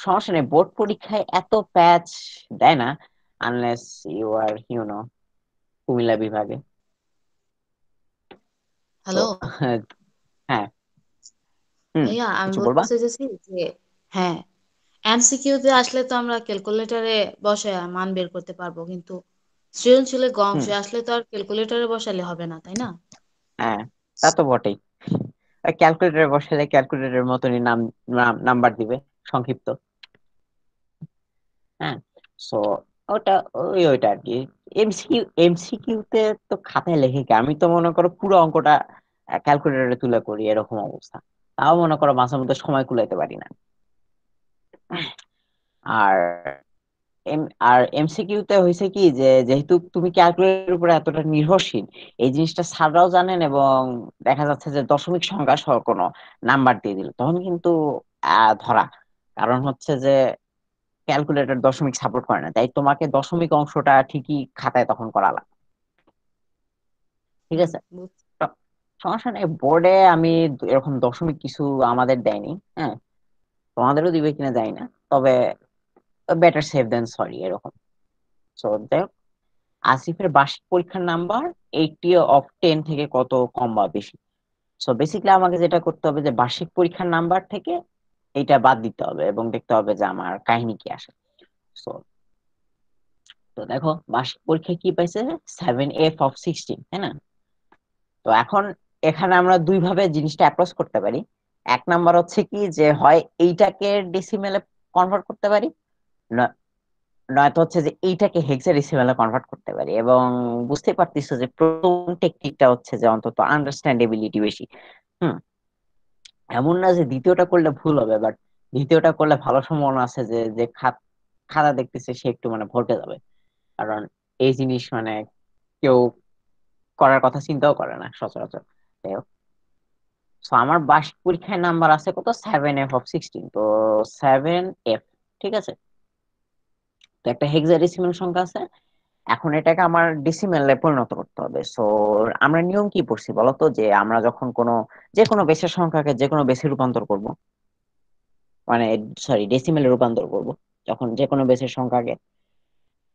সমস্যা নেই, বোর্ড পরীক্ষায় এত প্যাচ দেয় না, আনলেস ইউ আর কুমিল্লা বিভাগে। তো হ্যালো হ্যাঁ, হুম, ভাইয়া, আমি কিছু বলতে বলবা? চাইতেছি যে হ্যাঁ, এমসিকিউ তে আসলে তো আমরা ক্যালকুলেটরে বসে মান বের করতে পারবো, কিন্তু সৃজনশীলে হুম, অংশে আসলে তো আর ক্যালকুলেটরে বসালে হবে না, তাই না? হ্যাঁ, তা তো বটেই। ক্যালকুলেটরে বসালে ক্যালকুলেটরের মতনই নাম্বার দিবে, সংক্ষিপ্ত। হ্যাঁ, সো ওটা ওইটা আর কি। এমসিকিউ তে তো খাতায় লেখে কি, আমি তো মনে করো পুরো অঙ্কটা ক্যালকুলেটরে তুলে করি, এরকম অবস্থা। তাও মনে করো মাঝে মধ্যে সময় কুলাইতে পারি না। আর আর এমসিকিউ তে হয়েছে কি যে যেহেতু তুমি ক্যালকুলেটরের উপর এতটা নির্ভরশীল, এই জিনিসটা স্যাররাও জানেন, এবং দেখা যাচ্ছে যে দশমিক সংখ্যা সহ কোনো নাম্বার দিয়ে দিল তখন কিন্তু ধরা। কারণ হচ্ছে যে ক্যালকুলেটর দশমিক সাপোর্ট করে না, তাই তোমাকে দশমিক অংশটা ঠিকই খাতায় তখন করা লাগবে, ঠিক হুম, আছে। তো সমস্যা নেই, বোর্ডে আমি এরকম দশমিক কিছু আমাদের দেয়নি। হ্যাঁ, তোমাদেরও দিবে কিনা জানি না, তবে বেটার সেফ দেন সরি এরকম। সো যাই হোক, আসিফের বার্ষিক পরীক্ষার নাম্বার 80/10 থেকে কত কম বা বেশি? সো বেসিক্যালি আমাকে যেটা করতে হবে যে বার্ষিক পরীক্ষার নাম্বার থেকে এইটা বাদ দিতে হবে এবং দেখতে হবে যে আমার কাহিনী কি আসে। সো তো দেখো, বার্ষিক পরীক্ষায় কি পাইছে, 7F/16, তাই না? তো এখন এখানে আমরা দুই ভাবে জিনিসটা অ্যাপ্রোচ করতে পারি। এক নাম্বার হচ্ছে কি যে হয় এইটাকে ডেসিমেলে কনভার্ট করতে পারি, নয়তো হচ্ছে যে এইটাকে হেক্সাডেসিমেলে কনভার্ট করতে পারি। এবং বুঝতে পারতেছো যে প্রথম টেকনিকটা হচ্ছে যে অন্তত আন্ডারস্ট্যান্ডেবিলিটি বেশি। হুম, এমন না যে দ্বিতীয়টা করলে ভুল হবে, বাট দ্বিতীয়টা করলে ভালো সম্ভাবনা আছে যে যে খাতা দেখতেছে সে একটু মানে ভরকে যাবে, কারণ এই জিনিস মানে কেউ করার কথা চিন্তাও করে না সচরাচর। যাই হোক, তো আমার বার্ষিক পরীক্ষায় নাম্বার আছে কত, 7f/16, তো 7f, ঠিক আছে। তো একটা হেক্সাডেসিমাল সংখ্যা আছে, এখন এটাকে আমার ডেসিমেলে পরিণত করতে হবে। সো আমরা নিয়ম কি পড়ছি বলতো, যে আমরা যখন যে কোনো বেসের সংখ্যাকে যে কোনো বেসে রূপান্তর করব, মানে সরি ডেসিমেলে রূপান্তর করব, যখন যে কোনো বেসের সংখ্যাকে,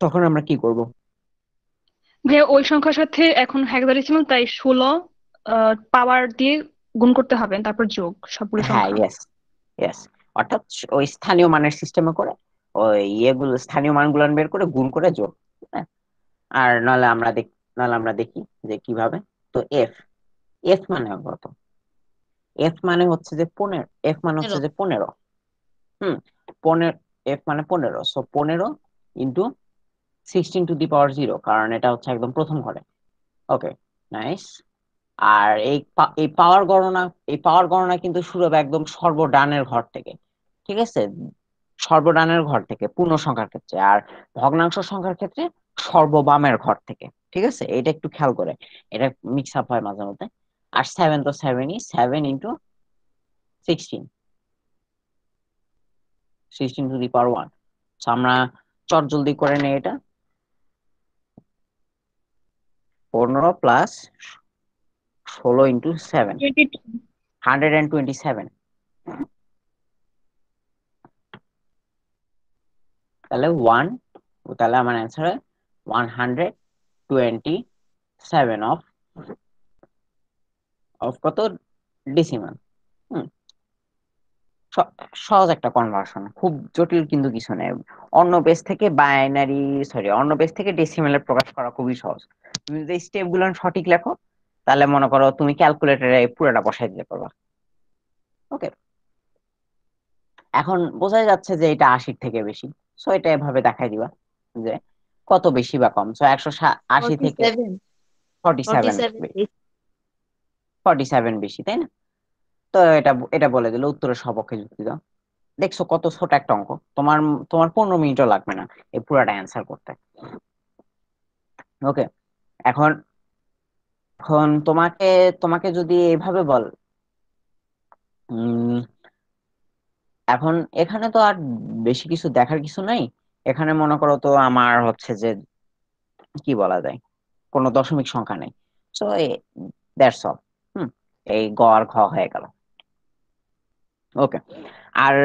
তখন আমরা কি করব? ভাইয়া ওই সংখ্যার সাথে এখন হেক্সাডেসিমাল, তাই 16 পাওয়ার দিয়ে গুণ করতে হবে, তারপর যোগ সবগুলো হ্যাঁ, সংখ্যা। Yes, yes. অর্থাৎ ওই স্থানীয় মানের সিস্টেমে করে ওই ইয়েগুলো স্থানীয় মানগুলো বের করে গুণ করে যোগ, হ্যাঁ। আর নাহলে আমরা দেখি যে কিভাবে। তো এফ, এফ মানে কত? এফ মানে হচ্ছে যে 15, এফ মানে হচ্ছে 15। যে 15। হুম, 15, এফ মানে 15, সো 15 ইন্টু 16 টু দি পাওয়ার 0, কারণ এটা হচ্ছে একদম প্রথম ঘরে। ওকে, নাইস। আর এই পাওয়ার গণনা কিন্তু শুরু হবে একদম সর্বডানের ঘর থেকে, ঠিক আছে। সর্বডানের ঘর থেকে পূর্ণ সংখ্যার ক্ষেত্রে, আর ভগ্নাংশ সংখ্যার ক্ষেত্রে সর্ববামের ঘর থেকে, ঠিক আছে। এটা একটু খেয়াল করে, এটা মিক্স আপ হয় মাঝে মধ্যে। আর 7 তো 7ই, 7 ইন্টু 16, 16 টু দি পাওয়ার 1। আমরা চট জলদি করে নেই এটা, 15 প্লাস 16 ইন্টু 7, 22। 127। তাহলে তাহলে আমার অ্যান্সার হয় 127 অফ কত, ডেসিমাল। হুম, সহজ একটা কনভার্সন, খুব জটিল কিন্তু কিছু নেই। অন্য বেস থেকে ডেসিমেলে প্রকাশ করা খুবই সহজ। তুমি যদি স্টেপ গুলো সঠিক লেখো, তাহলে মনে করো তুমি ক্যালকুলেটরে পুরোটা বসাই দিতে পারবা। ওকে, এখন বোঝা যাচ্ছে যে এটা 80 থেকে বেশি। সো এটা এভাবে দেখাই দিবা যে কত বেশি বা কম। সো 180 থেকে 47। 47, 47। 47 বেশি, তাই না? তো এটা এটা বলে দিল, উত্তরের সপক্ষে যুক্তি দাও। দেখছো কত ছোট একটা অঙ্ক, তোমার তোমার 15 মিনিটও লাগবে না এই পুরাটা অ্যান্সার করতে। ওকে, এখন এখন তোমাকে তোমাকে যদি এইভাবে বল, উম, এখন এখানে তো আর বেশি কিছু দেখার কিছু নাই। এখানে মনে করো তো আমার হচ্ছে যে কি বলা যায়, কোনো দশমিক সংখ্যা নেই। So that's all. হুম, এই গ আর ঘ হয়ে গেল। ওকে, আর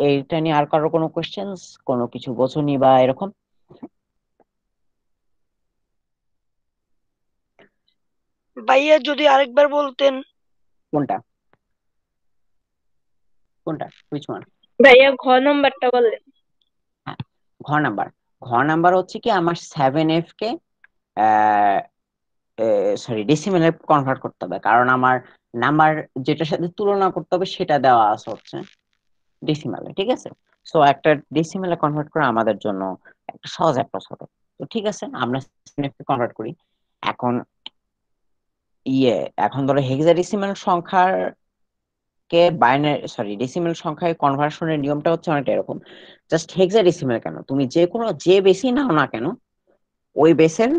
এইটা নিয়ে আর কারো কোনো কোশ্চেন্স, কোনো কিছু বোঝনি বা এরকম? ভাইয়া যদি আরেকবার বলতেন। কোনটা কোনটা হুইচ ওয়ান? ভাইয়া ঘ নম্বরটা বললেন। হ্যাঁ, নাম্বার ঘ নাম্বার হচ্ছে কি, আমার 7f কে সরি ডেসিমেলে কনভার্ট করতে হবে, কারণ আমার নাম্বার যেটার সাথে তুলনা করতে হবে সেটা দেওয়া আছে হচ্ছে ডেসিমেলে, ঠিক আছে। সো একটা ডেসিমেলে কনভার্ট করা আমাদের জন্য একটা সহজ একটা হবে। তো ঠিক আছে, আমরা 7f কে কনভার্ট করি। এখন ইয়ে এখন ধরো হেক্সাডেসিমাল সংখ্যার কে ডেসিমেল সংখ্যায় কনভার্সনের নিয়মটা হচ্ছে অনেকটা এরকম। জাস্ট হেক্সাডেসিমেল কেন, তুমি যে বেসই নাও না কেন, ওই বেসের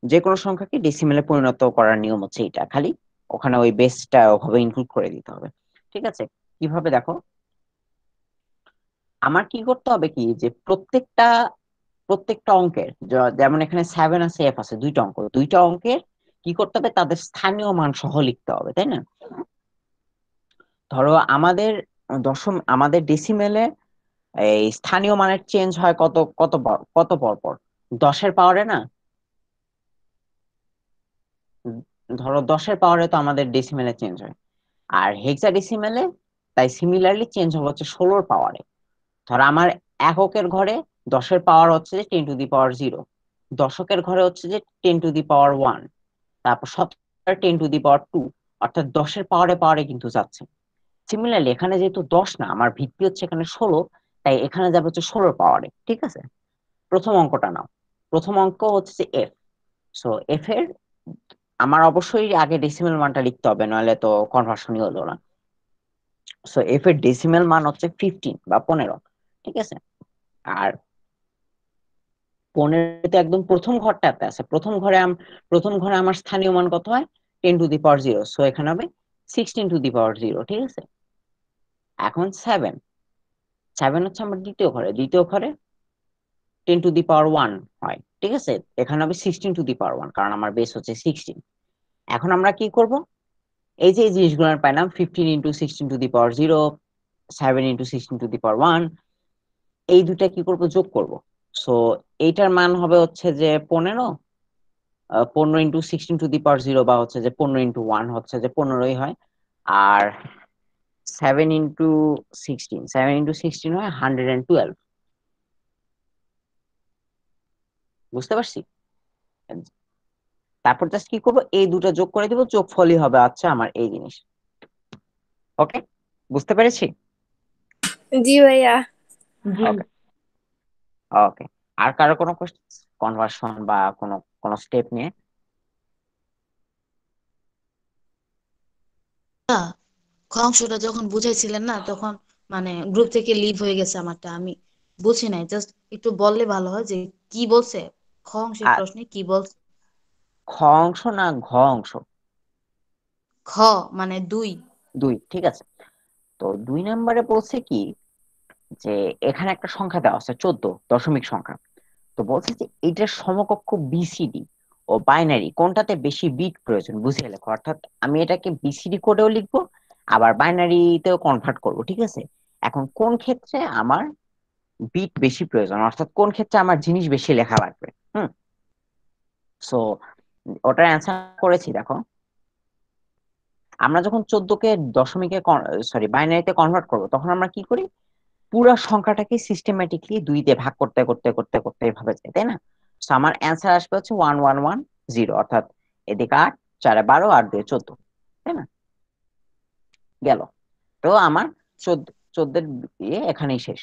যে কোনো সংখ্যাকে ডেসিমেলে পরিণত করার নিয়ম হচ্ছে এটা, খালি ওখানে ওই বেসটা ওভাবে ইনক্লুড করে দিতে হবে। ঠিক আছে, কিভাবে দেখো, আমার কি করতে হবে কি, যে প্রত্যেকটা অঙ্কের যেমন এখানে 7 আছে, এফ আছে, দুইটা অঙ্কের কি করতে হবে, তাদের স্থানীয় মান সহ লিখতে হবে, তাই না? ধরো আমাদের ডেসিমেলে এই স্থানীয় মানের চেঞ্জ হয় কত পর পর, 10-এর পাওয়ারে না। ধরো 10-এর পাওয়ারে তো আমাদের ডেসিমেলে চেঞ্জ হয়, আর হেক্সাডেসিমেলে তাই সিমিলারলি চেঞ্জ হবে হচ্ছে 16-এর পাওয়ারে। ধরো আমার এককের ঘরে 10-এর পাওয়ার হচ্ছে যে 10 টু দি পাওয়ার 0, দশকের ঘরে হচ্ছে যে 10 টু দি পাওয়ার 1, তারপর শতকের 10 টু দি পাওয়ার 2, অর্থাৎ 10-এর পাওয়ারে পাওয়ারে কিন্তু যাচ্ছে। সিমিলারলি এখানে যেহেতু 10 না, আমার ভিত্তি হচ্ছে এখানে 16, তাই এখানে যাবে হচ্ছে 16-এর পাওয়ারে, ঠিক আছে। প্রথম অঙ্কটা নাও, প্রথম অঙ্ক হচ্ছে এফ। সো এফ এর আমার অবশ্যই আগে ডেসিমেল মানটা লিখতে হবে, নইলে তো কনভার্সনই হলো না। সো এফ এর ডেসিমেল মান হচ্ছে 15 বা 15, ঠিক আছে। আর 15 একদম প্রথম ঘরটাতে আছে, প্রথম ঘরে আমার স্থানীয় মান কত হয়, 10⁻0, সো এখানে হবে 16⁻0, ঠিক আছে। এখন 7 হচ্ছে আমার দ্বিতীয় ঘরে 10⁻1 হয়, ঠিক আছে। এখানে হবে 16⁻1, কারণ আমার বেস হচ্ছে 16। এখন আমরা কি করব, এই যে এই জিনিসগুলো পাইলাম, 15 × 16⁻0, 7 × 16⁻1, এই দুটা কি করব, যোগ করব। সো এইটার মান হবে হচ্ছে যে 15, 15 × 16⁻0 বা হচ্ছে যে 15 × 1 হচ্ছে যে 15ই হয়। আর 7 × 16 হয় 112। বুঝতে পারছি? তারপর জাস্ট কি করব, এই দুটো যোগ করে দিব, যোগফলই হবে আচ্ছা আমার এই জিনিস। ওকে, বুঝতে পেরেছি? জি ভাইয়া। জি। ওকে ওকে। আর কারো কোনো কোশ্চেন, কনভার্সন বা কোনো কোনো স্টেপ নিয়ে? খ অংশটা যখন বুঝাইছিলেন না, তখন মানে গ্রুপ থেকে লিভ হয়ে গেছে আমারটা, আমি বুঝি নাই। জাস্ট একটু বললে ভালো হয় যে কি বলছে, খ অংশের আর প্রশ্নে কি বলছে। খ অংশ না ঘ অংশ? খ মানে 2। 2, ঠিক আছে। তো 2 নম্বরে বলছে কি, যে এখানে একটা সংখ্যা দেওয়া আছে 14, দশমিক সংখ্যা। তো বলছে যে এইটার সমকক্ষ বিসিডি ও বাইনারি কোনটাতে বেশি বিট প্রয়োজন বুঝিয়ে লেখো। অর্থাৎ আমি এটাকে বিসিডি কোডেও লিখবো, আবার বাইনারিতেও কনভার্ট করব, ঠিক আছে। এখন কোন ক্ষেত্রে আমার বিট বেশি প্রয়োজন, অর্থাৎ কোন ক্ষেত্রে আমার জিনিস বেশি লেখা লাগবে। সো ওটার অ্যান্সার করেছি, দেখো। আমরা যখন 14কে দশমিকে বাইনারিতে কনভার্ট করব, তখন আমরা কি করি, পুরো সংখ্যাটাকে সিস্টেম্যাটিকলি 2 দিয়ে ভাগ করতে করতে করতে করতে এভাবে যায়, তাই না? তো আমার অ্যান্সার আসবে হচ্ছে 1110, অর্থাৎ এদিকে 8, 4 12, 8 2 14, তাই না? গেল। তো আমার 14 ইয়ে এখানেই শেষ,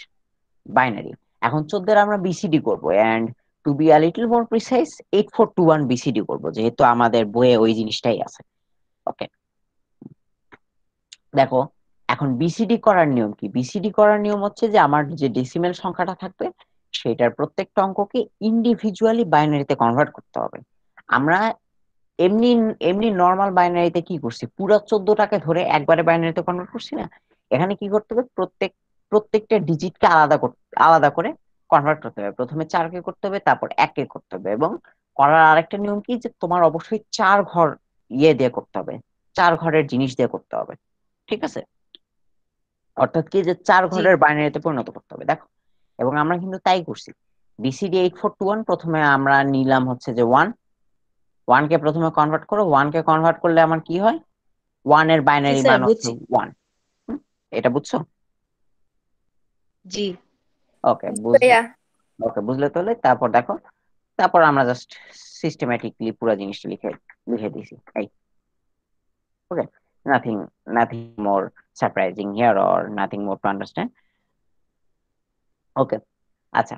বাইনারি। এখন 14 আমরা বিসিডি করবো, and to be a little more precise 8421 BCD করবো, যেহেতু আমাদের বইয়ে ওই জিনিসটাই আছে। ওকে, দেখো। এখন বিসিডি করার নিয়ম কি, বিসিডি করার নিয়ম হচ্ছে যে আমার যে ডেসিমেল সংখ্যাটা থাকবে, সেটার প্রত্যেকটা অঙ্ককে ইন্ডিভিজুয়ালি বাইনারিতে কনভার্ট করতে হবে। আমরা এমনি এমনি নর্মাল বাইনারিতে কি করছি, পুরো 14টাকে ধরে একবারে বাইনারিতে কনভার্ট করছি না। এখানে কি করতে হবে, প্রত্যেকটা ডিজিটকে আলাদা করে কনভার্ট করতে হবে। প্রথমে 4কে করতে হবে, তারপর 1কে করতে হবে, এবং করার আরেকটা নিয়ম কি, যে তোমার অবশ্যই 4 ঘর ইয়ে দিয়ে করতে হবে, 4 ঘরের জিনিস দিয়ে করতে হবে, ঠিক আছে। অর্থাৎ কি, যে 4 জি। ঘরের বাইনারিতে পরিণত করতে হবে, দেখো। এবং আমরা কিন্তু তাই করছি। বিসিডি 8421 প্রথমে আমরা নিলাম হচ্ছে যে 1 কে প্রথমে কনভার্ট করো, 1কে কনভার্ট করলে আমার কি হয়, 1 এর জি বাইনারি স্যার, মান হচ্ছে বুঝছি। 1। এটা বুঝছো? জি। ওকে, জি ভাইয়া। বুঝলে তাহলে। তারপর দেখো, তারপর আমরা জাস্ট সিস্টেম্যাটিকলি পুরো জিনিসটা লিখে লিখে দিয়েছি, এই। Okay, nothing nothing more surprising here, or nothing more to understand. Okay, আচ্ছা।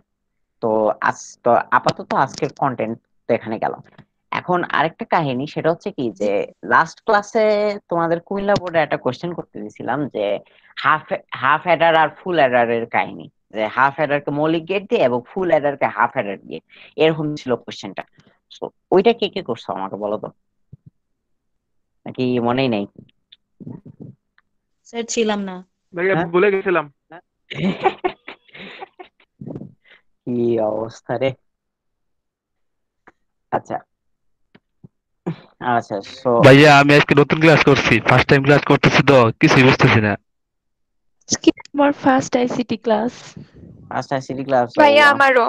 তো তো আপাতত আজকের কন্টেন্ট তো এখানে গেল। এখন আরেকটা কাহিনী, সেটা হচ্ছে কি, জি যে লাস্ট ক্লাসে তোমাদের কুমিল্লা বোর্ডে একটা কোশ্চেন করতে দিয়েছিলাম, যে হাফ হাফ অ্যাডার আর ফুল অ্যাডারের কাহিনী, যে হাফ অ্যাডারকে মৌলিক গেট দিয়ে এবং ফুল অ্যাডারকে হাফ অ্যাডার দিয়ে, এরকম ছিল কোশ্চেনটা। তো ওইটা কে কে করছো আমাকে বলো তো, নাকি মনেই নাই? স্যার, ছিলাম না। ভাইয়া হ্যাঁ। ভুলে গেছিলাম। কি অবস্থা রে। আচ্ছা আচ্ছা, সো ভাইয়া আমি আজকে নতুন ক্লাস করছি, ফার্স্ট টাইম ক্লাস করতেছি তো কিছুই বুঝতেছি না। আজকে আমার ফার্স্ট আইসিটি ক্লাস। আচ্ছা, সিটি ক্লাস। ভাইয়া আমারও।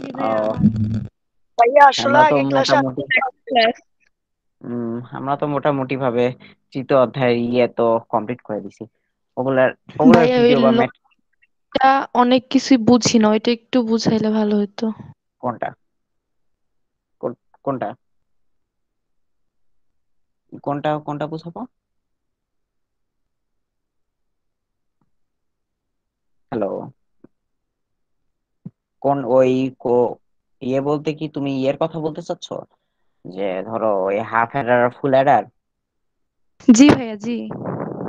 জি ভাইয়া ও, আমার। ভাইয়া আসলে আমরা তো আগে ক্লাসে মোটামুটি আমরা তো মোটামুটি ভাবে তৃতীয় অধ্যায় ইয়ে তো কমপ্লিট করে দিছি। ওগুলার ওগুলার ভাইয়া ওই ভিডিও বা লটা অনেক কিছুই বুঝি না, ওইটা একটু বুঝাইলে ভালো হতো। কোনটা কোনটা কোনটা কোনটা বুঝাবো? হ্যালো, কোন ওই ইয়ে বলতে কি তুমি ইয়ের কথা বলতে চাচ্ছ, যে ধরো ওই হাফ অ্যাডার আর ফুল অ্যাডার? জি ভাইয়া, জি।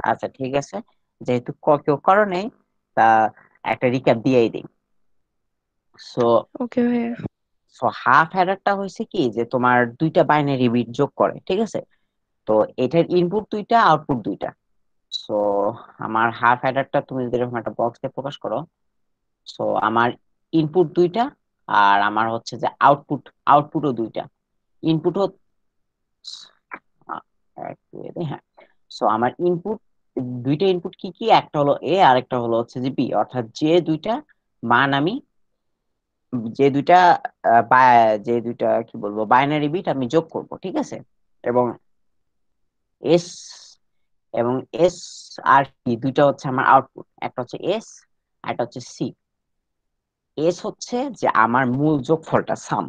আচ্ছা, ঠিক আছে। যেহেতু কেউ করো নেই, তা একটা রিক্যাপ দিয়েই দিই। সো ওকে ভাইয়া। হাফ অ্যাডারটা হয়েছে কি যে তোমার দুইটা বাইনারি বিট যোগ করে, ঠিক আছে? তো এটার ইনপুট দুইটা, আউটপুট দুইটা। সো আমার হাফ অ্যাডারটা তুমি যদি এরকম একটা বক্সে প্রকাশ করো, সো আমার ইনপুট দুইটা আর আমার হচ্ছে যে আউটপুটও দুইটা। ইনপুট হ্যাঁ, সো আমার ইনপুট দুইটা ইনপুট কি কি, একটা হলো এ আর একটা হলো হচ্ছে যে বি, অর্থাৎ মান আমি যে দুইটা যে দুইটা কি বলবো বাইনারি বিট আমি যোগ করব, ঠিক আছে? এবং এস এবং এস আর কি দুইটা হচ্ছে আমার আউটপুট, একটা হচ্ছে এস আর একটা হচ্ছে সি। এস হচ্ছে যে আমার মূল যোগফলটা সাম,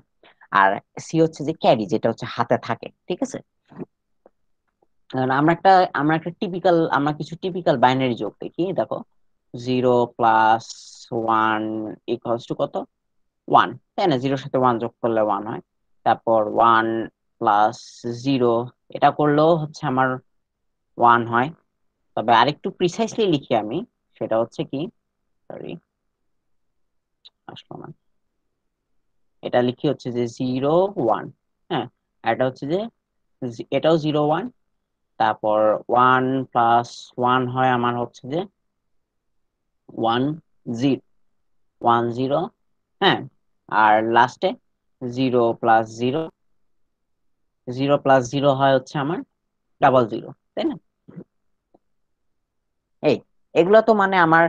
আর সি হচ্ছে যে ক্যারি, যেটা হচ্ছে হাতে থাকে, ঠিক আছে? কারণ আমরা কিছু টিপিক্যাল বাইনারি যোগ দেখি, দেখো 0+1 ইকুয়ালস টু কত, 1, তাই না? 0-এর সাথে 1 যোগ করলে 1 হয়। তারপর 1+0 এটা করলেও হচ্ছে আমার 1 হয়। তবে আরেকটু প্রিসাইসলি লিখি আমি, সেটা হচ্ছে কি, সরি আসলো না, এটা লিখি হচ্ছে যে 0-1, হ্যাঁ। আর এটা হচ্ছে যে এটাও 0-1, তারপর 1+1 হয় আমার হচ্ছে যে 1-0, 1-0, হ্যাঁ। আর লাস্টে 0+0, 0+0 হয় হচ্ছে আমার 00, তাই না? এই এগুলো তো মানে আমার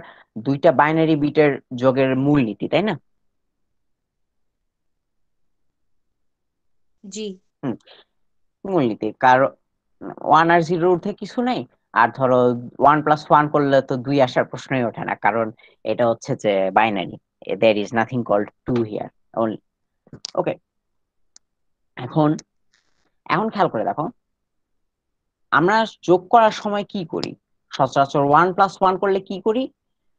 দুইটা বাইনারি বিটের যোগের মূলনীতি, তাই না? জি। হুম, মূলনীতি। কারণ 1 আর 0 ঊর্ধ্বে কিছু নেই। আর ধরো 1+1 করলে তো 2 আসার প্রশ্নই ওঠে না, কারণ এটা হচ্ছে যে binary, there is nothing called 2 here only. ওকে, এখন এখন খেয়াল করে দেখো, আমরা যোগ করার সময় কি করি? সচরাচর 1+1 করলে কি করি,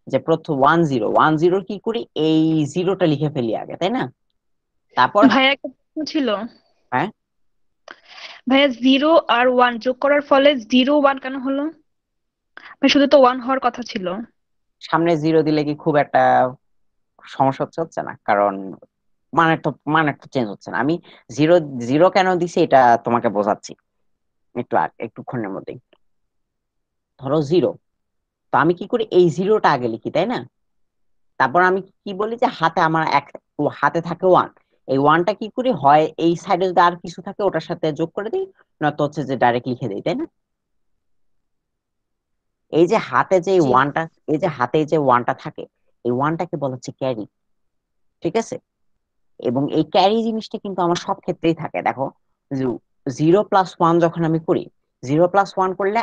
যে প্রথম 1-0 কি করি, এই জিরোটা লিখে ফেলি আগে, তাই না? তারপর ভাইয়া একটা প্রশ্ন ছিল। হ্যাঁ, ভাইয়া 0 আর 1 যোগ করার ফলে 0-1 কেন হলো? ভাই শুধু তো 1 হওয়ার কথা ছিল। সামনে 0 দিলে কি খুব একটা সমস্যা হচ্ছে না, কারণ মানের তো চেঞ্জ হচ্ছে না। আমি জিরো জিরো কেন দিছি এটা তোমাকে বোঝাচ্ছি একটুক্ষণের মধ্যেই। ধরো 0, তো আমি কি করি, এই জিরোটা আগে লিখি, তাই না? তারপর আমি কি বলি যে হাতে থাকে 1, এই 1টা কি করি, হয় এই সাইডে যদি আর কিছু থাকে ওটার সাথে যোগ করে দিই, নয়তো হচ্ছে যে ডাইরেক্ট লিখে দিই, তাই না? এই যে হাতে যে জি। ওয়ানটা এই যে হাতে যে ওয়ানটা থাকে, এই ওয়ানটাকে বলা হচ্ছে ক্যারি, ঠিক আছে? এবং এই ক্যারি জিনিসটা কিন্তু আমার সব ক্ষেত্রেই থাকে। দেখো 0+1 যখন আমি করি, 0+1 করলে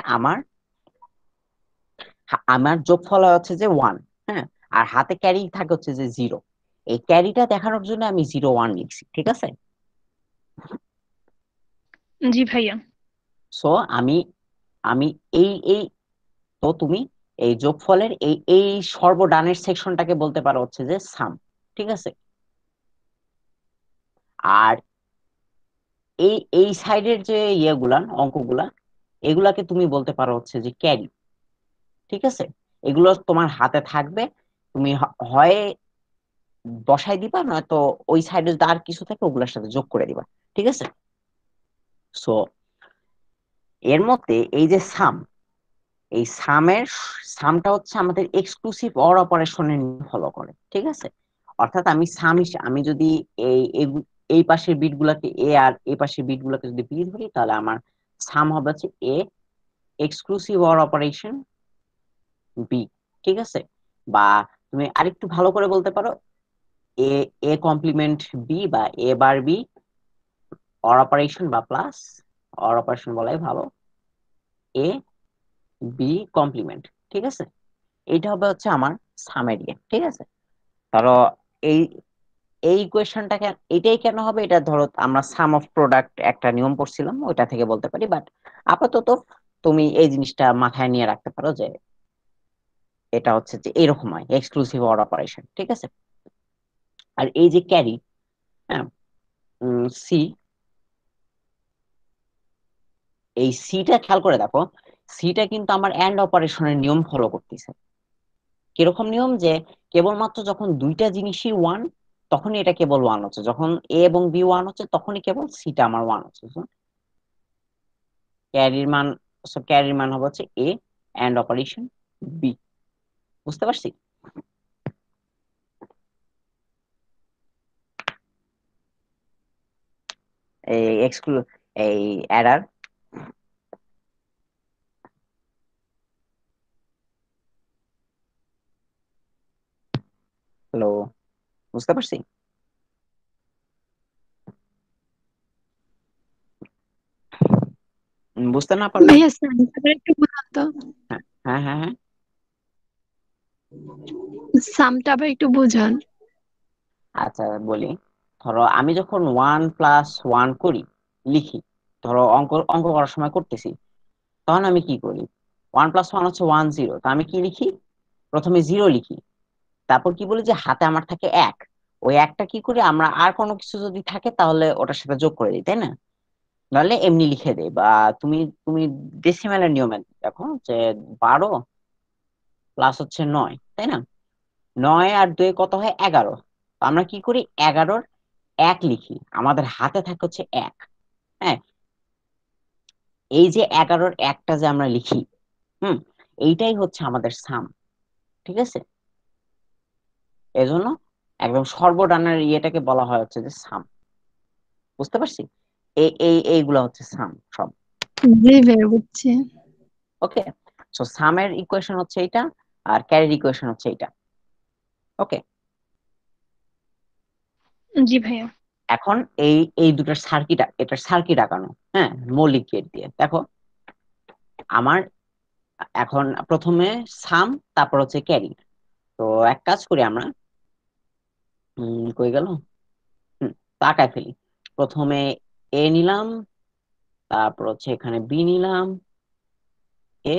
আমার যোগফল হচ্ছে যে 1, হ্যাঁ। আর হাতে ক্যারি থাকে হচ্ছে যে 0। এই ক্যারিটা দেখানোর জন্য আমি 0-1 লিখছি, ঠিক আছে? জি ভাইয়া। সো আমি আমি এই এই তো তুমি এই যোগফলের এই এই সর্বডানের সেকশনটাকে বলতে পারো হচ্ছে যে সাম, ঠিক আছে? আর এই এই সাইডের যে অঙ্কগুলা, এগুলাকে তুমি বলতে পারো হচ্ছে যে ক্যারি, ঠিক আছে? এগুলো তোমার হাতে থাকবে, তুমি হয় বসাই দিবা, নয়তো ওই সাইডে যদি আর কিছু থাকে ওগুলোর সাথে যোগ করে দিবা, ঠিক আছে? সো এর মধ্যে এই যে এই সামটা হচ্ছে আমাদের এক্সক্লুসিভ অর অপারেশনের ফলো করে, ঠিক আছে? অর্থাৎ আমি যদি এই পাশের বিট গুলাকে এ আর এই পাশের বিট গুলাকে যদি বি ধরি, তাহলে আমার সাম হবে হচ্ছে A exclusive or operation B, ঠিক আছে? বা তুমি আরেকটু ভালো করে বলতে পারো এ এ কমপ্লিমেন্ট বি, বা এ বার বি অর অপারেশন, বা প্লাস অর অপারেশন বলাই ভালো, এ বি কমপ্লিমেন্ট, ঠিক আছে? এইটা হবে হচ্ছে আমার সামেরিয়া, ঠিক আছে? ধরো এই এই ইকুয়েশনটাকে এটাই কেন হবে, এটা ধরো আমরা সাম অফ প্রোডাক্ট একটা নিয়ম পড়ছিলাম, ওইটা থেকে বলতে পারি। বাট আপাতত তুমি এই জিনিসটা মাথায় নিয়ে রাখতে পারো যে এটা হচ্ছে যে এরকম হয় এক্সক্লুসিভ অর অপারেশন, ঠিক আছে? আর এই যে ক্যারি, হ্যাঁ, সি, এই সিটা খেয়াল করে দেখো, সিটা কিন্তু আমার অ্যান্ড অপারেশনের নিয়ম ফলো করতেছে। কিরকম নিয়ম? যে কেবলমাত্র যখন দুইটা জিনিসই ওয়ান তখনই এটা কেবল ওয়ান হচ্ছে, যখন এ এবং বি ওয়ান হচ্ছে তখনই কেবল সিটা আমার ওয়ান হচ্ছে। ক্যারির মান, ক্যারির মান হবে হচ্ছে এ অ্যান্ড অপারেশন বি। বুঝতে পারছি? এই এক্সক্লু এই অ্যাডার হ্যালো, বুঝতে পারছি? বুঝতে না পারলে ভাইয়া সামটাকে একটু বুঝান তো। হ্যাঁ হ্যাঁ হ্যাঁ হ্যাঁ সামটা আবার একটু বুঝান। আচ্ছা বলি। ধরো আমি যখন 1+1 করি, লিখি, ধরো অঙ্ক অঙ্ক করার সময় করতেছি, তখন আমি কি করি? 1+1 হচ্ছে 1 0, তা আমি কি লিখি? প্রথমে 0 লিখি, তারপর কি বলি যে হাতে আমার থাকে 1, ওই একটা কি করি আমরা, আর কোনো কিছু যদি থাকে তাহলে ওটার সাথে যোগ করে দিই, তাই না? নাহলে এমনি লিখে দেই। বা তুমি তুমি ডেসিমেলের নিয়মে দেখো যে 12 প্লাস হচ্ছে 9, তাই না? 9 আর 2 কত হয়? 11। তো আমরা কি করি? 11-র 1 লিখি, আমাদের হাতে থাকে হচ্ছে 1। হ্যাঁ, এই যে 11-র 1টা যে আমরা লিখি, হুম, এইটাই হচ্ছে আমাদের সাম। ঠিক আছে? এজন্য একদম সর্বডানের ইয়েটাকে বলা হয় হচ্ছে যে সাম। বুঝতে পারছি? এইগুলা হচ্ছে সাম সব। জি ভাইয়া বুঝছি। ওকে, সো সামের ইকুয়েশন হচ্ছে এইটা, আর ক্যারির ইকুয়েশন হচ্ছে এইটা। ওকে, জি ভাইয়া। এখন এই এই দুটার সার্কিট, এটার সার্কিট আঁকানো, হ্যাঁ, মৌলিক গেট দিয়ে দেখো। আমার এখন প্রথমে সাম, তারপর হচ্ছে ক্যারি। তো এক কাজ করি আমরা, কই গেল, তাকায় ফেলি। প্রথমে এ নিলাম, তারপর হচ্ছে এখানে বি নিলাম, এ,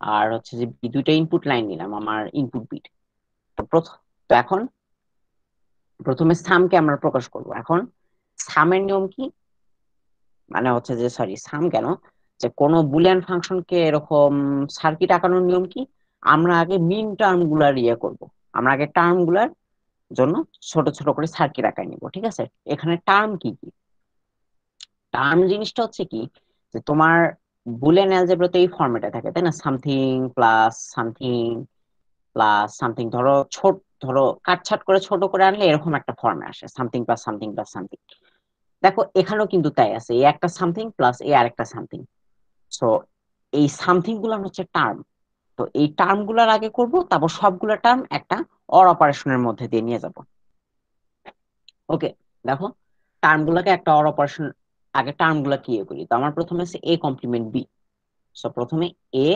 আর হচ্ছে যে দুইটা ইনপুট লাইন নিলাম আমার ইনপুট বিট। তো প্রথম, তো এখন প্রথমে সামকে আমরা প্রকাশ করব। এখন সামের নিয়ম কি? মানে হচ্ছে যে, সরি, সাম কেন, যে কোনো বুলিয়ান ফাংশনকে এরকম সার্কিট আঁকানোর নিয়ম কি? আমরা আগে মিন টার্ম গুলার ইয়ে করব, আমরা আগে টার্ম গুলার জন্য ছোট ছোট করে সার্কিট আঁকায় নিব। ঠিক আছে? এখানে টার্ম কি কি? টার্ম জিনিসটা হচ্ছে কি, যে তোমার বুলিয়ান অ্যালজেব্রাতে এই ফরম্যাটে থাকে, তাই না? Something plus something plus something, ধরো ছোট, ধরো কাটছাট করে ছোট করে আনলে এরকম একটা ফর্মে আসে, something plus something plus something. দেখো এখানেও কিন্তু তাই আছে, এই একটা সামথিং প্লাস এই আরেকটা সামথিং। সো এই সামথিং গুলার হচ্ছে টার্ম। তো এই টার্ম গুলার আগে করব, তারপর সবগুলা টার্ম একটা অর অপারেশনের মধ্যে দিয়ে নিয়ে যাব। ওকে, দেখো টার্ম গুলাকে একটা অর অপারেশন, আগে টার্ম গুলা কি করি। তো আমার প্রথমে আছে এ কমপ্লিমেন্ট বি। সো প্রথমে এ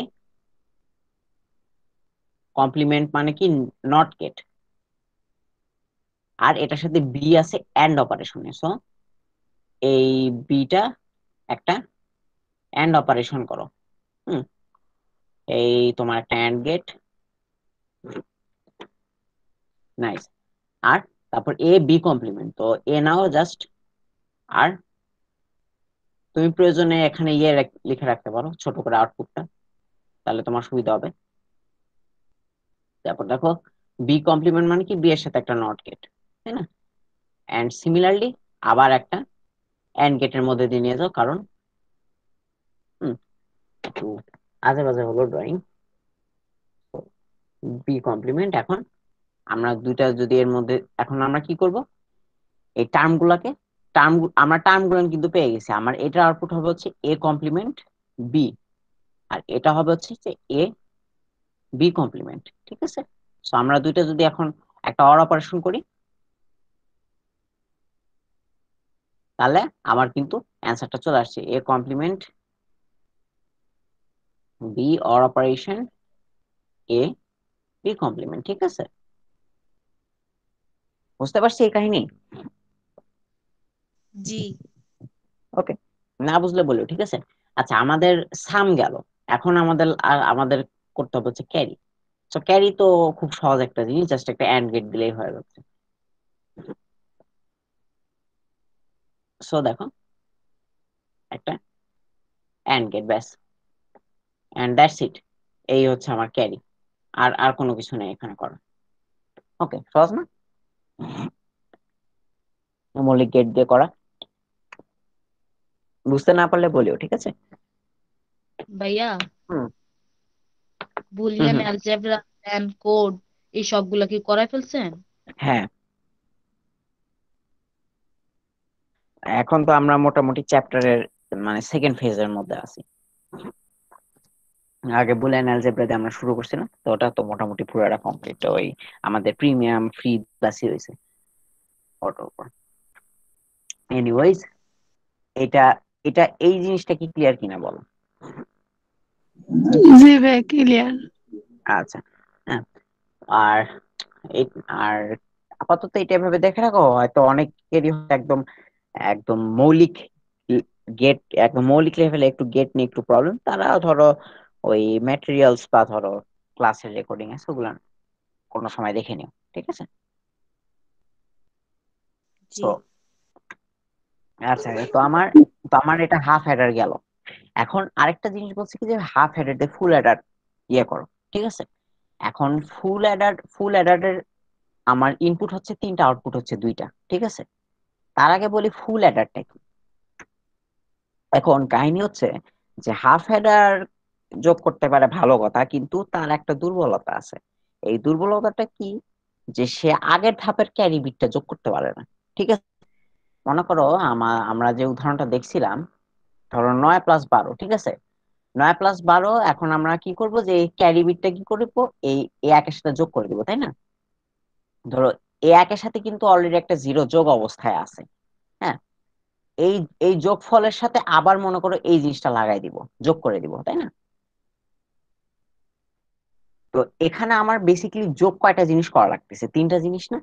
কমপ্লিমেন্ট মানে কি? Not get. আর এটার সাথে বি আছে অ্যান্ড অপারেশনে। সো এই বিটা একটা অ্যান্ড অপারেশন করো। হুম, এই তোমার একটা অ্যান্ড গেট, নাইস। আর তারপর এ বি কমপ্লিমেন্ট, তো এ নাও জাস্ট। আর তুমি প্রয়োজনে এখানে ইয়ে লিখে রাখতে পারো ছোট করে আউটপুটটা, তাহলে তোমার সুবিধা হবে। তারপর দেখো বি কমপ্লিমেন্ট মানে কি? বি এর সাথে একটা নট গেট, তাই না? এন্ড সিমিলারলি আবার একটা এন্ড গেটের মধ্যে দিয়ে নিয়ে যাও, কারণ একটু আজে বাজে হলো ড্রয়িং। বি কমপ্লিমেন্ট, এখন আমরা দুইটা যদি এর মধ্যে, এখন আমরা কি করব? এই টার্ম গুলাকে, আমরা টার্ম গুলো কিন্তু পেয়ে গেছি। আমার এটার আউটপুট হবে হচ্ছে এ কমপ্লিমেন্ট বি, আর এটা হবে হচ্ছে যে এ বি কমপ্লিমেন্ট। ঠিক আছে? সো আমরা দুইটা যদি এখন একটা অর অপারেশন করি, তাহলে আমার কিন্তু অ্যান্সারটা চলে আসছে, A complement B or operation A B complement. ঠিক আছে? বুঝতে পারছি এই কাহিনী? জি। ওকে, না বুঝলে বলিও, ঠিক আছে? আচ্ছা, আমাদের সাম গেল, এখন আমাদের করতে হবে হচ্ছে ক্যারি। তো ক্যারি তো খুব সহজ একটা জিনিস, জাস্ট একটা অ্যান্ড গেট দিলেই হয়ে যাচ্ছে। সো দেখো একটা অ্যান্ড গেট, ব্যাস। And that's it. এই হচ্ছে আমার ক্যারি, আর আর কোনো কিছু নেই এখানে করা। ওকে, সহজ না? মৌলিক গেট দিয়ে করা, বুঝতে না পারলে বলিও, ঠিক আছে? ভাইয়া হুম হুম বুলিয়ান হুম, অ্যালজেব্রা প্ল্যান কোড এই সবগুলা কি করাই ফেলছেন? হ্যাঁ। এখন তো আমরা মোটামুটি চ্যাপ্টারের মানে সেকেন্ড ফেজের মধ্যে আছি। আগে বুলিয়ান অ্যালজেব্রা আমরা শুরু করছিলাম, তো ওটা তো মোটামুটি পুরোটা কমপ্লিট। ওই আমাদের প্রিমিয়াম ফ্রি ক্লাসই হয়েছে ওটার উপর। এনিওয়েজ, এটা এটা এই জিনিসটা কি ক্লিয়ার কিনা বলো? জি ভাই, ক্লিয়ার। আচ্ছা, হ্যাঁ। আর এই আর আপাতত এটা এভাবে দেখে রাখো, হয়তো অনেকেরই হয়তো একদম একদম মৌলিক গেট, একদম মৌলিক লেভেলে একটু গেট নিয়ে একটু প্রবলেম, তারা ধরো ওই ম্যাটেরিয়ালস বা ধরো ক্লাসের রেকর্ডিং আছে ওগুলা কোনো সময় দেখে নিও, ঠিক আছে? জি তো আচ্ছা, তো আমার এটা হাফ হেডার গেল। এখন আরেকটা জিনিস বলছি কি, যে হাফ হেডার দিয়ে ফুল হেডার ইয়ে করো, ঠিক আছে? এখন ফুল হেডারের আমার ইনপুট হচ্ছে 3টা, আউটপুট হচ্ছে 2টা, ঠিক আছে? তার আগে বলি ফুল হেডারটা কি। এখন কাহিনী হচ্ছে যে হাফ হেডার যোগ করতে পারে, ভালো কথা, কিন্তু তার একটা দুর্বলতা আছে। এই দুর্বলতাটা কি, যে সে আগের ধাপের ক্যারি বিটটা যোগ করতে পারে না, ঠিক আছে? মনে করো আমরা যে উদাহরণটা দেখছিলাম, ধরো 9+12, ঠিক আছে? 9+12, এখন আমরা কি করব, যে এই ক্যারি বিটটা কি করবো, এই একের সাথে যোগ করে দিব, তাই না? ধরো একের সাথে কিন্তু অলরেডি একটা জিরো যোগ অবস্থায় আছে। হ্যাঁ, এই এই যোগফলের সাথে আবার মনে করো এই জিনিসটা লাগাই দিব, যোগ করে দিব, তাই না? তো এখানে আমার বেসিক্যালি যোগ কয়টা জিনিস করা লাগতেছে? 3টা জিনিস না?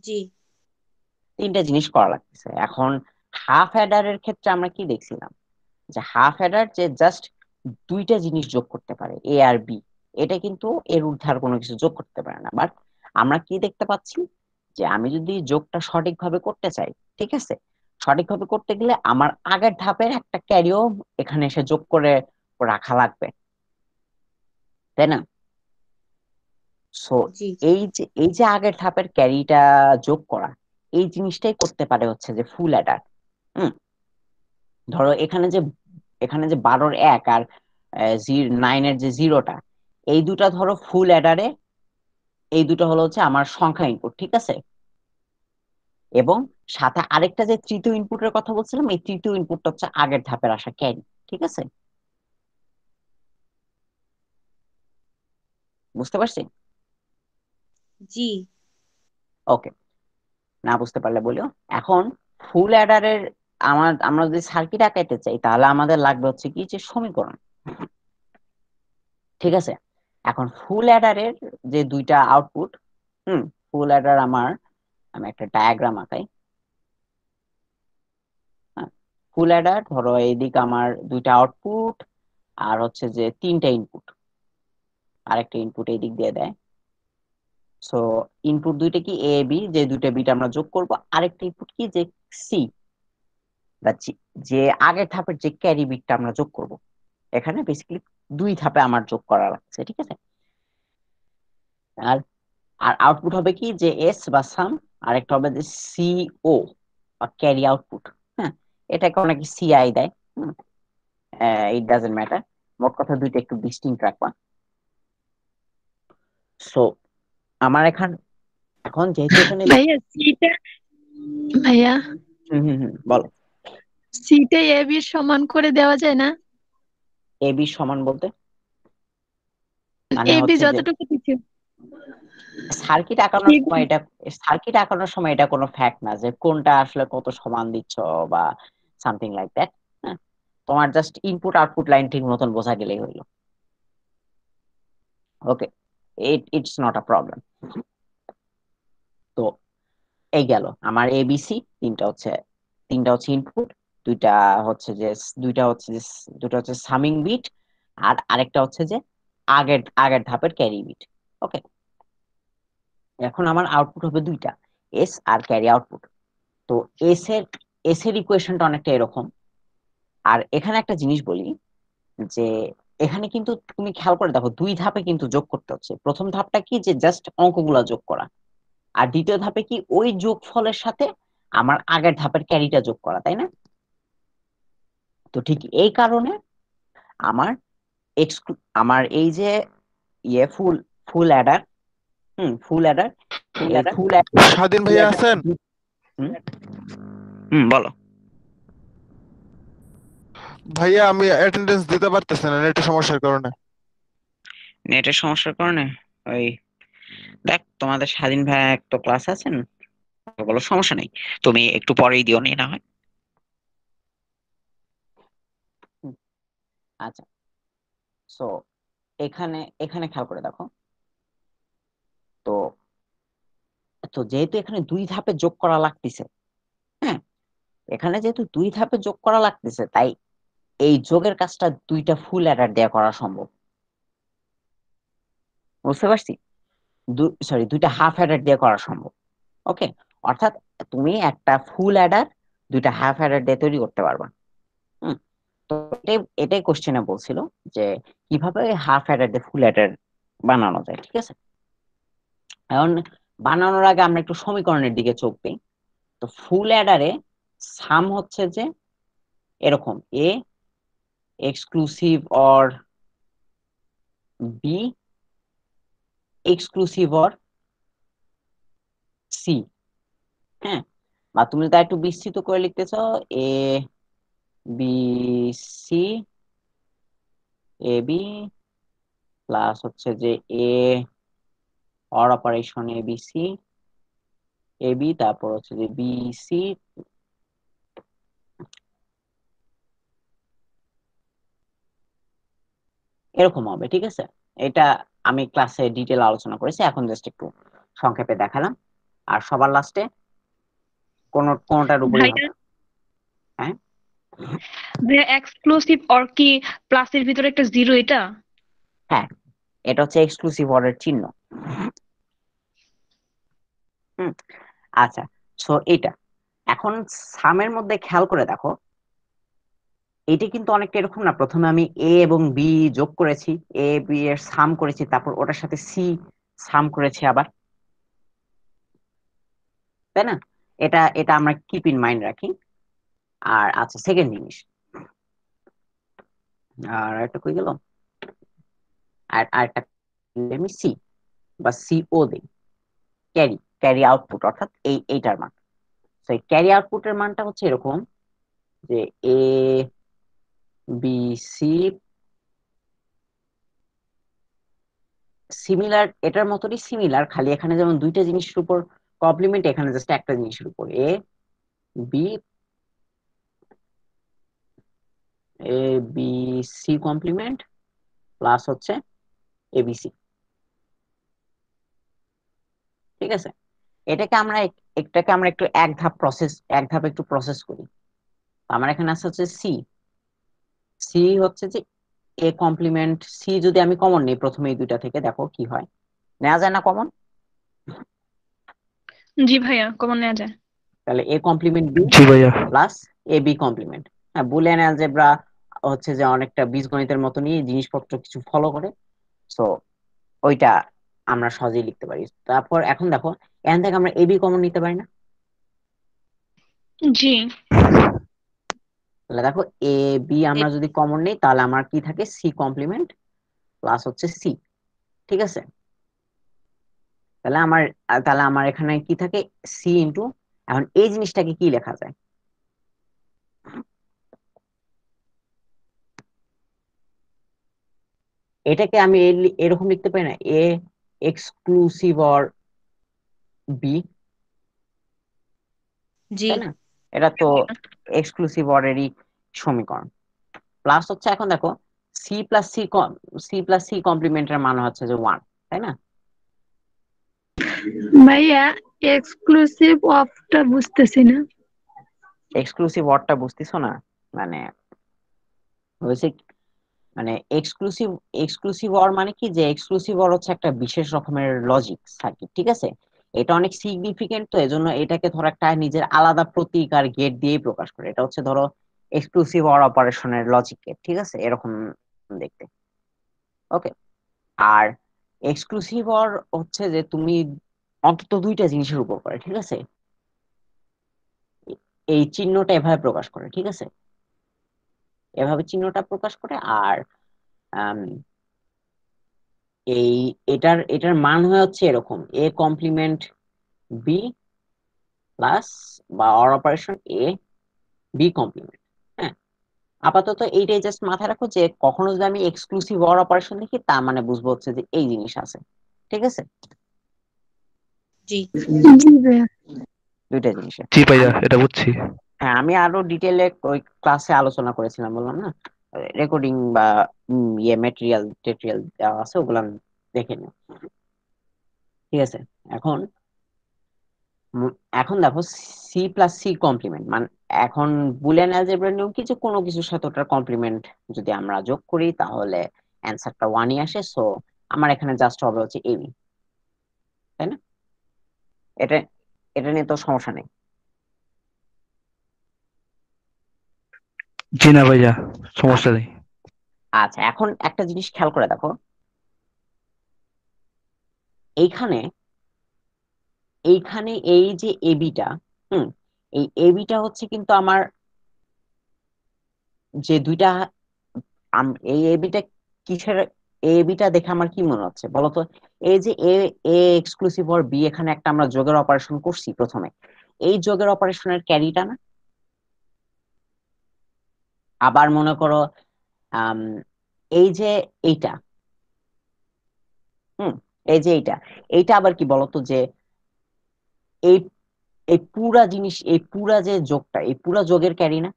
জি 3টা জিনিস করা লাগতেছে। এখন হাফ অ্যাডারের ক্ষেত্রে আমরা কি দেখছিলাম, যে হাফ অ্যাডার যে জাস্ট 2টা জিনিস যোগ করতে পারে, এ আর বি। এটা কিন্তু এর ঊর্ধ্বে আর কোনো কিছু যোগ করতে পারে না। বাট আমরা কি দেখতে পাচ্ছি, যে আমি যদি যোগটা সঠিকভাবে করতে চাই, ঠিক আছে, সঠিকভাবে করতে গেলে আমার আগের ধাপের একটা ক্যারিও এখানে এসে যোগ করে রাখা লাগবে, তাই না? সো জি এই যে আগের ধাপের ক্যারিটা যোগ করা, এই জিনিসটাই করতে পারে হচ্ছে যে ফুল অ্যাডার। হুম, ধরো এখানে যে 12-র 1 আর 9-এর যে 0টা, এই দুটা ধরো ফুল অ্যাডারে, এই দুটো হলো হচ্ছে আমার সংখ্যা ইনপুট, ঠিক আছে? এবং সাথে আরেকটা যে তৃতীয় ইনপুটের কথা বলছিলাম, এই তৃতীয় ইনপুটটা হচ্ছে আগের ধাপের আসা ক্যারি, ঠিক আছে? বুঝতে পারছি? জি ওকে, না বুঝতে পারলে বলিও। এখন ফুল অ্যাডারের আমরা যদি সার্কিট আঁকাইতে চাই, তাহলে আমাদের লাগবে হচ্ছে কি, যে সমীকরণ, ঠিক আছে? এখন ফুল অ্যাডারের যে 2টা আউটপুট, ফুল অ্যাডার আমি একটা ডায়াগ্রাম আঁকাই। হ্যাঁ, ফুল অ্যাডার ধরো এইদিকে আমার 2টা আউটপুট, আর হচ্ছে যে 3টা ইনপুট, আরেকটা ইনপুট এই দিক দিয়ে দেয়। সো ইনপুট 2টা কি, এ বি, যে 2টা বিট আমরা যোগ করব। আরেকটা ইনপুট কি, যে সি, বা যে আগের ধাপের যে ক্যারি বিটটা আমরা যোগ করব। এখানে বেসিক্যালি 2 ধাপে আমার যোগ করা লাগছে, ঠিক আছে? আর আর আউটপুট হবে কি, যে এস বা সাম, আরেকটা হবে যে সিও বা ক্যারি আউটপুট। হ্যাঁ, এটাকে অনেকে সিআই দেয়, ইট ডাজন্ট ম্যাটার। মোট কথা 2টা একটু ডিস্টিংক্ট রাখবা। সো আমার এখন যেহেতু এখানে ভাইয়া সিটা ভাইয়া বলো। সিটা এ বি সমান করে দেওয়া যায় না? এ বি সমান বলতে মানে এ বি হচ্ছে যে যতটুকু দিচ্ছে সার্কিট আঁকানোর ঠিক। সময় এটা কোনো ফ্যাক্ট না যে কোনটা আসলে কত সমান দিচ্ছ বা সামথিং লাইক দ্যাট। হ্যাঁ, তোমার জাস্ট ইনপুট আউটপুট লাইন ঠিক মতন বোঝা গেলেই হইলো। ওকে, ইটস নট আ প্রবলেম। তো এই গেল আমার এবিসি, তিনটা হচ্ছে ইনপুট, দুইটা হচ্ছে যে দুইটা হচ্ছে যে দুটো হচ্ছে সামিং বিট, আর আরেকটা হচ্ছে যে আগের আগের ধাপের ক্যারি বিট। ওকে, এখন আমার আউটপুট হবে 2টা, এস আর ক্যারি আউটপুট। তো এস এর ইকুয়েশনটা অনেকটা এরকম। আর এখানে একটা জিনিস বলি, যে এখানে কিন্তু তুমি খেয়াল করে দেখো 2 ধাপে কিন্তু যোগ করতে হচ্ছে। প্রথম ধাপটা কি, যে জাস্ট অঙ্কগুলা যোগ করা, আর দ্বিতীয় ধাপে কি ওই যোগফলের সাথে আমার আগের ধাপের ক্যারিটা যোগ করা, তাই না? তো ঠিক এই কারণে আমার আমার এই যে ফুল ফুল অ্যাডার, ফুল অ্যাডার, এই ফুল স্বাধীন ভাইয়া আছেন? বলো। ভাইয়া আমি অ্যাটেন্ডেন্স দিতে পারতেছি না নেটের সমস্যার কারণে। নেটের সমস্যার কারণে? ওই দেখ, তোমাদের স্বাধীন ভাই একটা ক্লাস আছেন, বলো সমস্যা নেই, তুমি একটু পরেই দিও নি না হয়। আচ্ছা, সো এখানে এখানে খেয়াল করে দেখো, তো তো যেহেতু এখানে 2 ধাপে যোগ করা লাগতেছে, হ্যাঁ, এখানে যেহেতু 2 ধাপে যোগ করা লাগতেছে, তাই এই যোগের কাজটা 2টা ফুল অ্যাডার দেয়া করা সম্ভব। বুঝতে পারছি? সরি, 2টা হাফ অ্যাডার দিয়ে করা সম্ভব। ওকে, অর্থাৎ তুমি একটা ফুল অ্যাডার 2টা হাফ অ্যাডার দিয়ে তৈরি করতে পারবা। তো এটাই এটাই কোশ্চেনে বলছিল যে কিভাবে হাফ অ্যাডার দিয়ে ফুল অ্যাডার বানানো যায়। ঠিক আছে, এখন বানানোর আগে আমরা একটু সমীকরণের দিকে চোখ দিই। তো ফুল অ্যাডারে সাম হচ্ছে যে এরকম, A exclusive or B exclusive or C, হ্যাঁ, বা তুমি তা একটু বিস্তৃত করে লিখতে চাও, A B C, A B plus হচ্ছে যে A or operation A B C, A B, তারপর হচ্ছে যে বি সি, এরকম হবে। ঠিক আছে, এটা আমি ক্লাসে ডিটেল আলোচনা করেছি, এখন জাস্ট একটু সংক্ষেপে দেখালাম। আর সবার লাস্টে কোনটার উপরই ভাইয়া, হবে। হ্যাঁ, ভাইয়া এক্সক্লুসিভ অর কি প্লাসের ভিতরে একটা জিরো এটা? হ্যাঁ, এটা হচ্ছে এক্সক্লুসিভ অর্ডার চিহ্ন। হুম, আচ্ছা, সো এটা এখন সামের মধ্যে খেয়াল করে দেখো, এটা কিন্তু অনেকটা এরকম না, প্রথমে আমি এ এবং বি যোগ করেছি, এ বি এর সাম করেছি, তারপর ওটার সাথে সি সাম করেছি আবার, তাই না? এটা এটা আমরা কিপ ইন মাইন্ড রাখি। আর আচ্ছা, সেকেন্ড জিনিস, আর একটা কই গেল, আর আরেকটা আমি সি বা সি ও দিই, ক্যারি ক্যারি আউটপুট, অর্থাৎ এইটার মান। তো এই ক্যারি আউটপুটের মানটা হচ্ছে এরকম যে এ বি সি সিমিলার, এটার মতনই সিমিলার, খালি এখানে যেমন 2টা জিনিসের উপর কমপ্লিমেন্ট, এখানে জাস্ট একটা জিনিসের উপর, A B A B C complement plus হচ্ছে এবিসি। ঠিক আছে, এটাকে আমরা একটু এক ধাপ একটু প্রসেস করি। আমার এখানে আছে হচ্ছে সি, সি হচ্ছে যে এ কমপ্লিমেন্ট সি, যদি আমি কমন নিই প্রথমে এই 2টা থেকে, দেখো কি হয়, নেওয়া যায় না কমন? জি ভাইয়া, কমন নেওয়া যায়। তাহলে এ কমপ্লিমেন্ট বি জি ভাইয়া। প্লাস এ বি কমপ্লিমেন্ট। হ্যাঁ, বুলিয়ান অ্যালজেব্রা হচ্ছে যে অনেকটা বীজগণিতের মতনই জিনিসপত্র কিছু ফলো করে, সো ওইটা আমরা সহজেই লিখতে পারি। তারপর এখন দেখো, এখান থেকে আমরা এ বি কমন নিতে পারি না? জি। তাহলে দেখো, এ বি আমরা যদি কমন নিই, তাহলে আমার কি থাকে, সি কমপ্লিমেন্ট প্লাস হচ্ছে সি। ঠিক আছে, তাহলে আমার এখানে কি থাকে, সি ইন্টু, এখন এই জিনিসটাকে কি লেখা যায়, এটাকে আমি এরকম লিখতে পারি না, এ এক্সক্লুসিভ অর বি, জি তাই না? এটা তো এক্সক্লুসিভ অরেরই সমীকরণ। প্লাস হচ্ছে এখন দেখো, C plus C C plus C কমপ্লিমেন্টের মান হচ্ছে যে 1, তাই না? ভাইয়া এক্সক্লুসিভ অফটা বুঝতেছি না। এক্সক্লুসিভ অরটা বুঝতেছো না? মানে হয়েছে, মানে এক্সক্লুসিভ এক্সক্লুসিভ অর মানে কি, যে এক্সক্লুসিভ অর হচ্ছে একটা বিশেষ রকমের লজিক সার্কিট। ঠিক আছে, এটা অনেক সিগনিফিকেন্ট, তো এজন্য এটাকে ধরো একটা নিজের আলাদা প্রতীক আর গেট দিয়েই প্রকাশ করে। এটা হচ্ছে ধরো এক্সক্লুসিভ অর অপারেশনের লজিক গেট। ঠিক আছে, এরকম দেখতে। ওকে, আর এক্সক্লুসিভ অর হচ্ছে যে তুমি অন্তত দুইটা জিনিসের উপর করে, ঠিক আছে? এই চিহ্নটা এভাবে প্রকাশ করে, ঠিক আছে? এভাবে চিহ্নটা প্রকাশ করে। আর আম, এই এটার এটার মান হয়ে হচ্ছে এরকম, এ কমপ্লিমেন্ট বি প্লাস বা or operation A B complement. হ্যাঁ, আপাতত এইটাই জাস্ট মাথায় রাখো যে কখনো যদি আমি এক্সক্লুসিভ অর অপারেশন দেখি তার মানে বুঝবো হচ্ছে যে এই জিনিস আছে, ঠিক আছে? জি জি ভাইয়া। দুইটা জিনিসে জি ভাইয়া, আমি এটা বুঝছি। হ্যাঁ আমি আরো ডিটেলে ওই ক্লাসে আলোচনা করেছিলাম, বললাম না, রেকর্ডিং বা টেরিয়াল টেরিয়াল দেওয়া আছে, ওগুলো দেখে নিও, ঠিক আছে? এখন উম, এখন দেখো সি প্লাস সি কমপ্লিমেন্ট মানে, এখন বুলিয়ান অ্যালজেব্রার নিয়ম কি যে কোনো কিছুর সাথে ওটার কমপ্লিমেন্ট যদি আমরা যোগ করি তাহলে অ্যান্সারটা ওয়ানই আসে। সো আমার এখানে জাস্ট হবে হচ্ছে এবি, তাই না? এটা এটা নিয়ে তো সমস্যা নেই। জি না ভাইয়া, সমস্যা আচ্ছা নেই। আচ্ছা, এখন একটা জিনিস খেয়াল করে দেখো, এইখানে এইখানে এই যে এবিটা, হুম, এই এবিটা হচ্ছে কিন্তু আমার যে দুইটা এই এবিটা কিসের, এবিটা দেখে আমার কি মনে হচ্ছে বলতো? এই যে এ এ এক্সক্লুসিভ অর বি, এখানে একটা আমরা যোগের অপারেশন করছি প্রথমে, এই যোগের অপারেশনের ক্যারিটা না? আবার মনে করো আম, এই যে এইটা, হুম, এই যে এইটা, এইটা আবার কি বলতো যে এই এই পুরা জিনিস, এই পুরা যে যোগটা, এই পুরা যোগের ক্যারি না?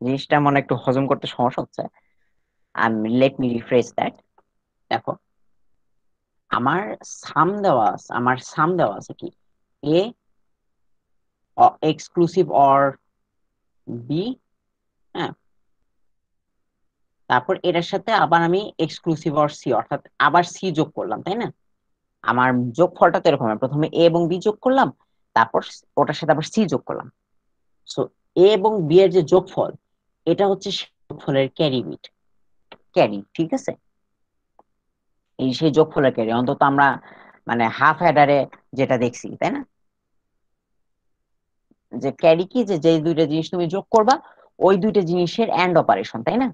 জিনিসটা মনে একটু হজম করতে সমস্যা হচ্ছে। Let me refresh that. দেখো আমার সাম দেওয়া আছে কি, এ এক্সক্লুসিভ অর বি, হ্যাঁ, তারপর এটার সাথে আবার আমি এক্সক্লুসিভ অর সি, অর্থাৎ আবার সি যোগ করলাম, তাই না? আমার যোগফলটা তো এরকম, প্রথমে এ এবং বি যোগ করলাম, তারপর ওটার সাথে আবার সি যোগ করলাম। সো এ এবং বি এর যে যোগফল, এটা হচ্ছে সেই যোগফলের ক্যারি বিট, ক্যারি, ঠিক আছে? এই সেই যোগফলের ক্যারি অন্তত আমরা মানে হাফ অ্যাডারে যেটা দেখছি, তাই না? যে ক্যারি কি, যে যে দুইটা জিনিস তুমি যোগ করবা ওই দুইটা জিনিসের এন্ড অপারেশন, তাই না?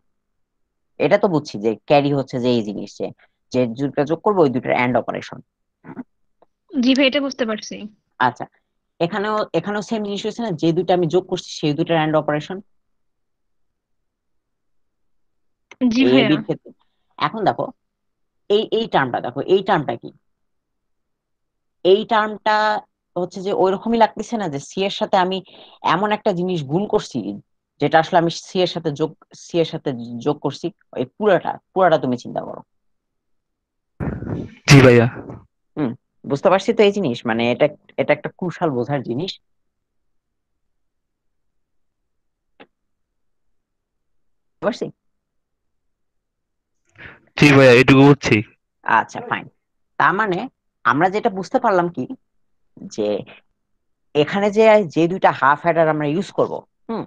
এটা তো বুঝছি যে ক্যারি হচ্ছে যে এই জিনিস, যে যে দুইটা যোগ করবো ওই দুইটার এন্ড অপারেশন। জি ভাই, এটা বুঝতে পারছি। আচ্ছা, এখানেও এখানেও সেম জিনিস হচ্ছে না, যে দুইটা আমি যোগ করছি সেই দুইটার এন্ড অপারেশন জি এ ভাইয়া। বির ক্ষেত্রে। এখন দেখো এই টার্মটা, দেখো এই টার্মটা কি, এই টার্মটা হচ্ছে যে ওইরকমই লাগতেছে না যে সি এর সাথে আমি এমন একটা জিনিস গুণ করছি যেটা আসলে আমি সি এর সাথে যোগ করছি। এই পুরাটা পুরাটা তুমি চিন্তা করো। জি ভাইয়া। হুম, বুঝতে পারছি তো এই জিনিস, মানে এটা এটা একটা ক্রুশাল বোঝার জিনিস, বুঝতে পারছি। জি ভাইয়া, এটুকু বুঝছি। আচ্ছা ফাইন, তার মানে আমরা যেটা বুঝতে পারলাম কি, যে এখানে যে যে দুইটা হাফ হেডার আমরা ইউজ করব, হুম,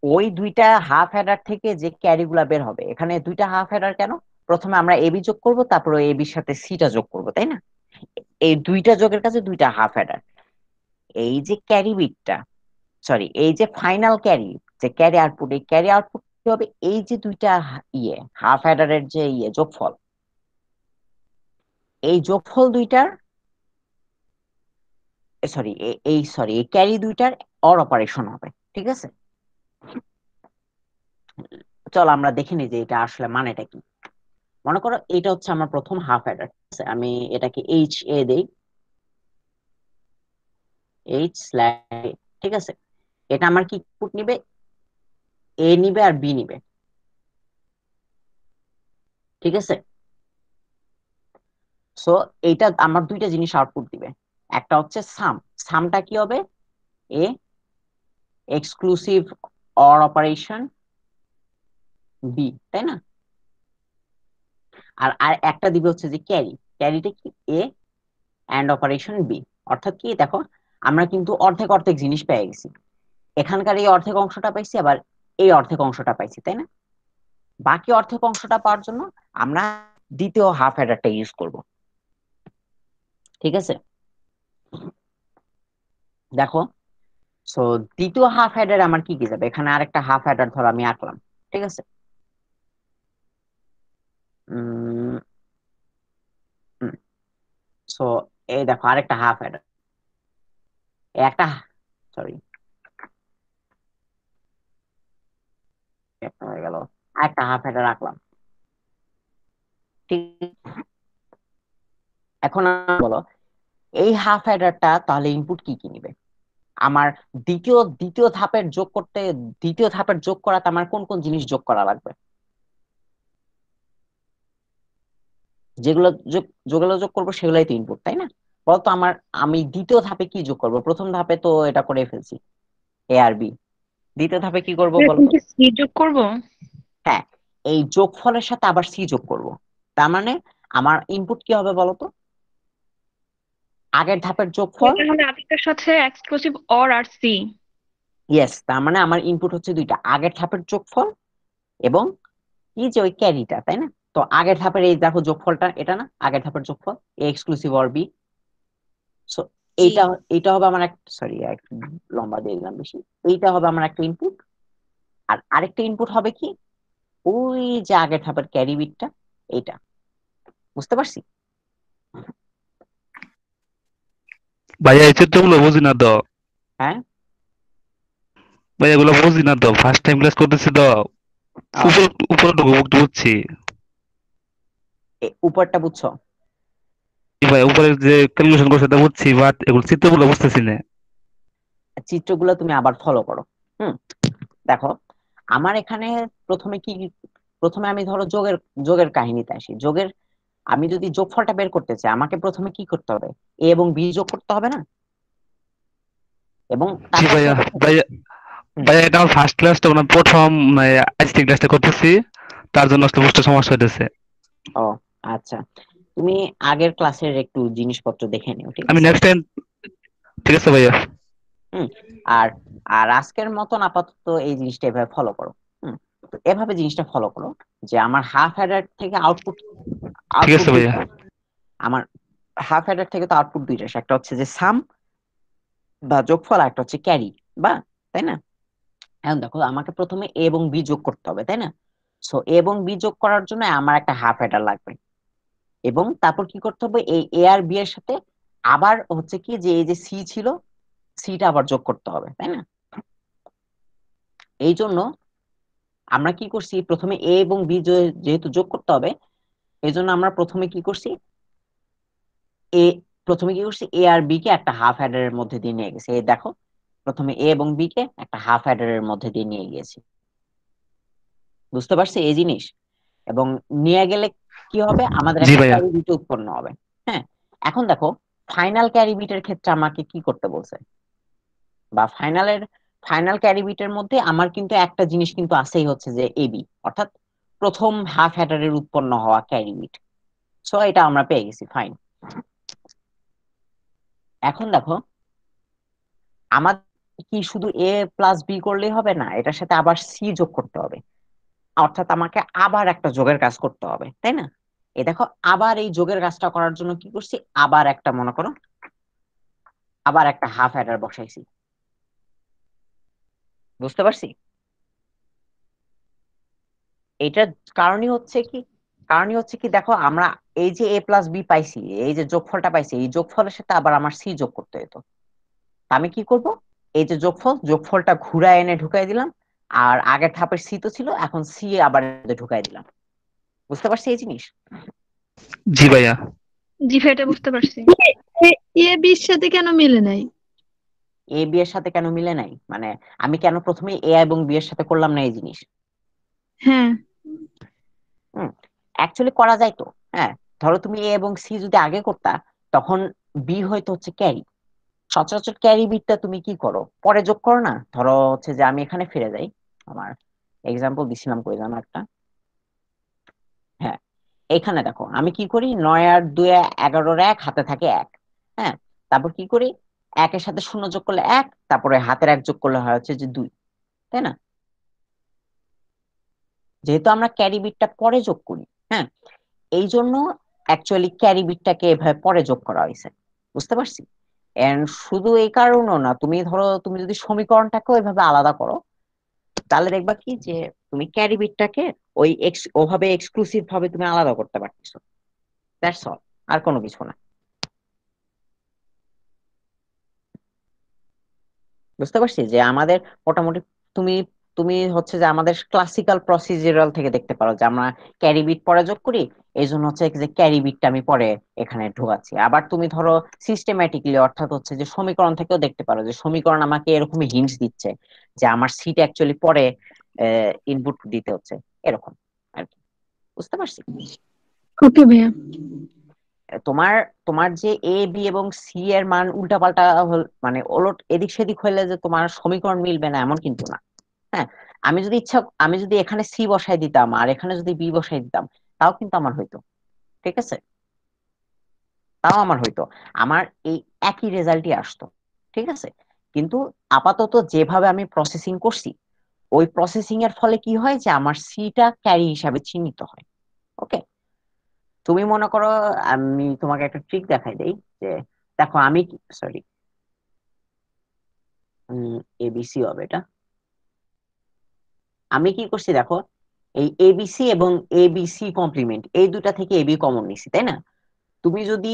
ওই দুইটা হাফ হেডার থেকে যে ক্যারি গুলা বের হবে, এখানে দুইটা হাফ হেডার কেন, প্রথমে আমরা এবি যোগ করব, তারপর এবির সাথে সিটা যোগ করব, তাই না? এই দুইটা যোগের কাছে দুইটা হাফ হেডার, এই যে ক্যারি বিটটা, সরি এই যে ফাইনাল ক্যারি, যে ক্যারি আউটপুট, এই ক্যারি আউটপুট কি হবে, এই যে দুইটা হাফ হেডারের যে যোগফল, এই যোগফল দুইটার এই ক্যারি দুইটার অর অপারেশন হবে, ঠিক আছে? চলো আমরা দেখে নিই যে এটা আসলে মানেটা কি। মনে করো এটা হচ্ছে আমার প্রথম হাফ অ্যাডার, আমি এটাকে এইচ এ দেই, এইচ স্ল্যাশ, ঠিক আছে? এটা আমার কি ইনপুট নিবে, এ নিবে আর বি নিবে, ঠিক আছে? সো এইটা আমার দুইটা জিনিস আউটপুট দিবে, একটা হচ্ছে সামটা কি হবে, A exclusive or operation B, তাই না? আর আর একটা দিবে হচ্ছে যে ক্যারিটা কি, এ অ্যান্ড অপারেশন বি। অর্থাৎ কি দেখো, আমরা কিন্তু অর্ধেক অর্ধেক জিনিস পেয়ে গেছি। এখানকার এই অর্ধেক অংশটা পাইছি, আবার এই অর্ধেক অংশটা পাইছি, তাই না? বাকি অর্ধেক অংশটা পাওয়ার জন্য আমরা দ্বিতীয় হাফ অ্যাডারটা ইউজ করব। ঠিক আছে, দেখো। সো দ্বিতীয় হাফ অ্যাডার আমার কি কি যাবে, এখানে আরেকটা হাফ অ্যাডার ধরো আমি আঁকলাম। ঠিক আছে, সো এই দেখো আরেকটা হাফ অ্যাডার, একটা, সরি একটা হয়ে গেল, আরেকটা হাফ অ্যাডার রাখলাম। ঠিক, এখন বলো এই হাফ অ্যাডারটা তাহলে ইনপুট কি কি নিবে? আমার দ্বিতীয় ধাপের যোগ করতে, দ্বিতীয় ধাপের যোগ করাতে আমার কোন কোন জিনিস যোগ করা লাগবে? যেগুলো যেগুলো যোগ করবো সেগুলোই তো ইনপুট, তাই না? বলতো আমার, আমি দ্বিতীয় ধাপে কি যোগ করব? প্রথম ধাপে তো এটা করে ফেলছি, এ আর বি। দ্বিতীয় ধাপে কি করব এখন বলতো? কি সি যোগ করব? হ্যাঁ, এই যোগফলের সাথে আবার সি যোগ করব। তার মানে আমার ইনপুট কি হবে বলতো? আগের ধাপের যোগফল। তাহলে আগেরটার সাথে এক্সক্লুসিভ অর আর সি। ইয়েস, তার মানে আমার ইনপুট হচ্ছে দুইটা, আগের ধাপের যোগফল এবং কি যে ওই ক্যারিটা, তাই না? তো আগের ধাপের এই দেখো যোগফলটা, এটা না আগের ধাপের যোগফল, A exclusive or B. So জি। এইটা হবে আমার একটা, সরি একটু লম্বা দিয়ে দিলাম বেশি। এইটা হবে আমার একটা ইনপুট, আর আরেকটা ইনপুট হবে কি, ওই যে আগের ধাপের ক্যারি বিটটা, এইটা। বুঝতে পারছি? ভাইয়া এই চিত্রগুলো বুঝি না তো। হ্যাঁ, ভাইয়া এগুলো বুঝি না তো, ফার্স্ট টাইম ক্লাস করতেছি তো। উপর উপরটুকু বুঝছি। উপরটা বুঝছো? ভাই উপরে যে ক্যালকুলেশন করছে তা বুঝছি, বাট এগুলো চিত্রগুলো বুঝতেছি না। চিত্রগুলো তুমি আবার ফলো করো। দেখো আমার এখানে প্রথমে কি, প্রথমে আমি ধরো যোগের যোগের কাহিনীতে আসি। যোগের, আমি যদি যোগফলটা বের করতে চাই আমাকে প্রথমে কি করতে হবে? এ এবং বি যোগ করতে হবে না? এবং জি তারপর কি ভাইয়া। হবে? ভাইয়া ভাইয়া এটা আমার ফার্স্ট ক্লাসটা, মানে প্রথম আইসিটি ক্লাসটা করতেছি, তার জন্য আসলে বুঝতে সমস্যা হইতেছে। ও আচ্ছা, তুমি আগের ক্লাসের একটু জিনিসপত্র দেখে নিও, ঠিক আমি আছে? Next time. ঠিক আছে ভাইয়া। হুম আর আর আজকের মতন আপাতত এই জিনিসটা এভাবে ফলো করো। তো এভাবে জিনিসটা ফলো করো যে আমার হাফ অ্যাডার থেকে আউটপুট, ঠিক আছে ভাইয়া। আমার হাফ অ্যাডার থেকে তো আউটপুট দুইটা আসে, একটা হচ্ছে যে সাম বা যোগফল, একটা হচ্ছে ক্যারি বা, তাই না? এখন দেখো আমাকে প্রথমে এ এবং বি যোগ করতে হবে, তাই না? সো এ এবং বি যোগ করার জন্য আমার একটা হাফ অ্যাডার লাগবে, এবং তারপর কি করতে হবে, এই এ আর বি এর সাথে আবার হচ্ছে কি যে এই যে সি ছিল, সিটা আবার যোগ করতে হবে, তাই না? এই জন্য আমরা কি করছি, প্রথমে এ এবং বি যেহেতু যোগ করতে হবে, এই জন্য আমরা প্রথমে কি করছি, এ প্রথমে কি করছি, এ আর বি কে একটা হাফ অ্যাডারের মধ্যে দিয়ে নিয়ে গেছি। এই দেখো প্রথমে এ এবং বি কে একটা হাফ অ্যাডারের মধ্যে দিয়ে নিয়ে গিয়েছি। বুঝতে পারছি এই জিনিস? এবং নিয়ে গেলে কি হবে, আমাদের জি একটা ভাইয়া। ক্যারি বিট উৎপন্ন হবে। হ্যাঁ, এখন দেখো ফাইনাল ক্যারি বিটের ক্ষেত্রে আমাকে কি করতে বলছে, বা ফাইনাল ক্যারি বিটের মধ্যে আমার কিন্তু একটা জিনিস কিন্তু আছেই, হচ্ছে যে এবি, অর্থাৎ প্রথম হাফ অ্যাডারের উৎপন্ন হওয়া ক্যারি বিট। সো এটা আমরা পেয়ে গেছি, ফাইন। এখন দেখো আমাদের কি শুধু এ প্লাস বি করলেই হবে না, এটার সাথে আবার সি যোগ করতে হবে, অর্থাৎ আমাকে আবার একটা যোগের কাজ করতে হবে, তাই না? এই দেখো আবার এই যোগের কাজটা করার জন্য কি করছি, আবার একটা, মনে করো আবার একটা হাফ অ্যাডার বসাইছি। বুঝতে পারছি? এটার কারণই হচ্ছে কি দেখো, আমরা এই যে এ প্লাস বি পাইছি, এই যে যোগফলটা পাইছি, এই যোগফলের সাথে আবার আমার সি যোগ করতে হতো। তা আমি কি করব, এই যে যোগফলটা ঘুরায় এনে ঢুকাই দিলাম, আর আগের ধাপের সি তো ছিল, এখন সি আবার ঢুকাই দিলাম। বুঝতে পারছি এই জিনিস? জি ভাইয়া। জি ভাই, এটা বুঝতে পারছি। এ বির সাথে কেন মিলে নাই? এ বি এর সাথে কেন মিলে নাই মানে, আমি কেন প্রথমে এ এবং বি এর সাথে করলাম না এই জিনিস? হ্যাঁ, অ্যাকচুয়ালি করা যায় তো। হ্যাঁ, ধরো তুমি এ এবং সি যদি আগে করতা, তখন বি হয়তো হচ্ছে ক্যারি। সচরাচর ক্যারি বিটটা তুমি কি করো, পরে যোগ করো না। ধরো হচ্ছে যে আমি এখানে ফিরে যাই, আমার এক্সাম্পল দিছিলাম কই জানো একটা। হ্যাঁ, এখানে দেখো আমি কি করি, 9 আর 2 11 1 হাতে থাকে 1। হ্যাঁ, তারপর কি করি, একের সাথে শূন্য যোগ করলে 1, তারপরে হাতের 1 যোগ করলে হয় হচ্ছে যে 2, তাই না? যেহেতু আমরা ক্যারি বিটটা পরে যোগ করি, হ্যাঁ, এই জন্য অ্যাকচুয়ালি ক্যারি বিটটাকে এভাবে পরে যোগ করা হয়েছে, বুঝতে পারছি? এন্ড শুধু এই কারণেও না, তুমি ধরো তুমি যদি সমীকরণটাকেও এভাবে আলাদা করো, তাহলে দেখবা কি যে তুমি ক্যারি বিটটাকে ওভাবে এক্সক্লুসিভ ভাবে তুমি আলাদা করতে পারতেছো। দ্যাটস অল, আর কোনো কিছু না। বুঝতে পারছি যে আমাদের মোটামুটি তুমি তুমি হচ্ছে যে আমাদের ক্লাসিক্যাল প্রসিজারাল থেকে দেখতে পারো যে আমরা ক্যারি বিট পরে যোগ করি, এই জন্য হচ্ছে যে ক্যারি বিটটা আমি পরে এখানে ঢোকাচ্ছি। আবার তুমি ধরো সিস্টেম্যাটিকলি, অর্থাৎ হচ্ছে যে সমীকরণ থেকেও দেখতে পারো যে সমীকরণ আমাকে এরকমই হিন্টস দিচ্ছে যে আমার সিট অ্যাকচুয়ালি পরে ইনপুট দিতে হচ্ছে, এরকম আর কি। বুঝতে পারছি? ওকে ভাইয়া। তোমার তোমার যে এ বি এবং সি এর মান উল্টাপাল্টা মানে ওলট এদিক সেদিক হইলে যে তোমার সমীকরণ মিলবে না এমন কিন্তু না। হ্যাঁ, আমি যদি এখানে সি বসাই দিতাম আর এখানে যদি বি বসাই দিতাম, তাও কিন্তু আমার হইতো, ঠিক আছে, তাও আমার হইতো, আমার এই একই রেজাল্টই আসতো, ঠিক আছে। কিন্তু আপাতত যেভাবে আমি প্রসেসিং করছি, ওই প্রসেসিং এর ফলে কি হয় যে আমার সিটা ক্যারি হিসাবে চিহ্নিত হয়। ওকে, তুমি মনে করো, আমি তোমাকে একটা ট্রিক দেখাই দেই যে দেখো আমি, সরি, এবিসি হবে এটা। আমি কি করছি দেখো, এই এবিসি এবং এবিসি কমপ্লিমেন্ট এই দুটা থেকে এবি কমন নিছি, তাই না? তুমি যদি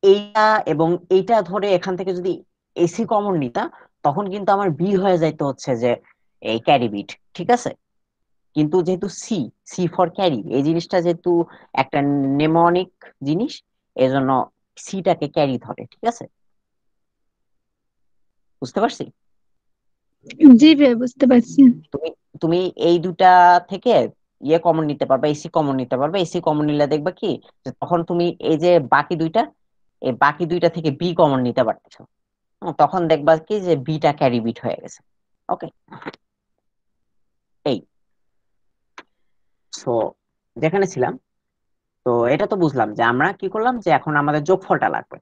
এইটা এবং এইটা ধরে এখান থেকে যদি এসি কমন নিতা, তখন কিন্তু আমার বি হয়ে যাইতে হচ্ছে যে এই ক্যারি বিট, ঠিক আছে। কিন্তু যেহেতু সি, সি ফর ক্যারি, এই জিনিসটা যেহেতু একটা নেমোনিক জিনিস, এজন্য সিটাকে ক্যারি ধরে, ঠিক আছে। বুঝতে পারছি? জি ভাইয়া, বুঝতে পারছি। তুমি তুমি এই দুটা থেকে ইয়ে কমন নিতে পারবে, এসি কমন নিতে পারবে। এসি কমন নিলে দেখবে কি যে তখন তুমি এই যে বাকি দুইটা থেকে বি কমন নিতে পারতেছো। তখন দেখবা কি যে বিটা ক্যারি বিট হয়ে গেছে। ওকে, এই সো যেখানে ছিলাম, তো এটা তো বুঝলাম যে আমরা কি করলাম, যে এখন আমাদের যোগফলটা লাগবে।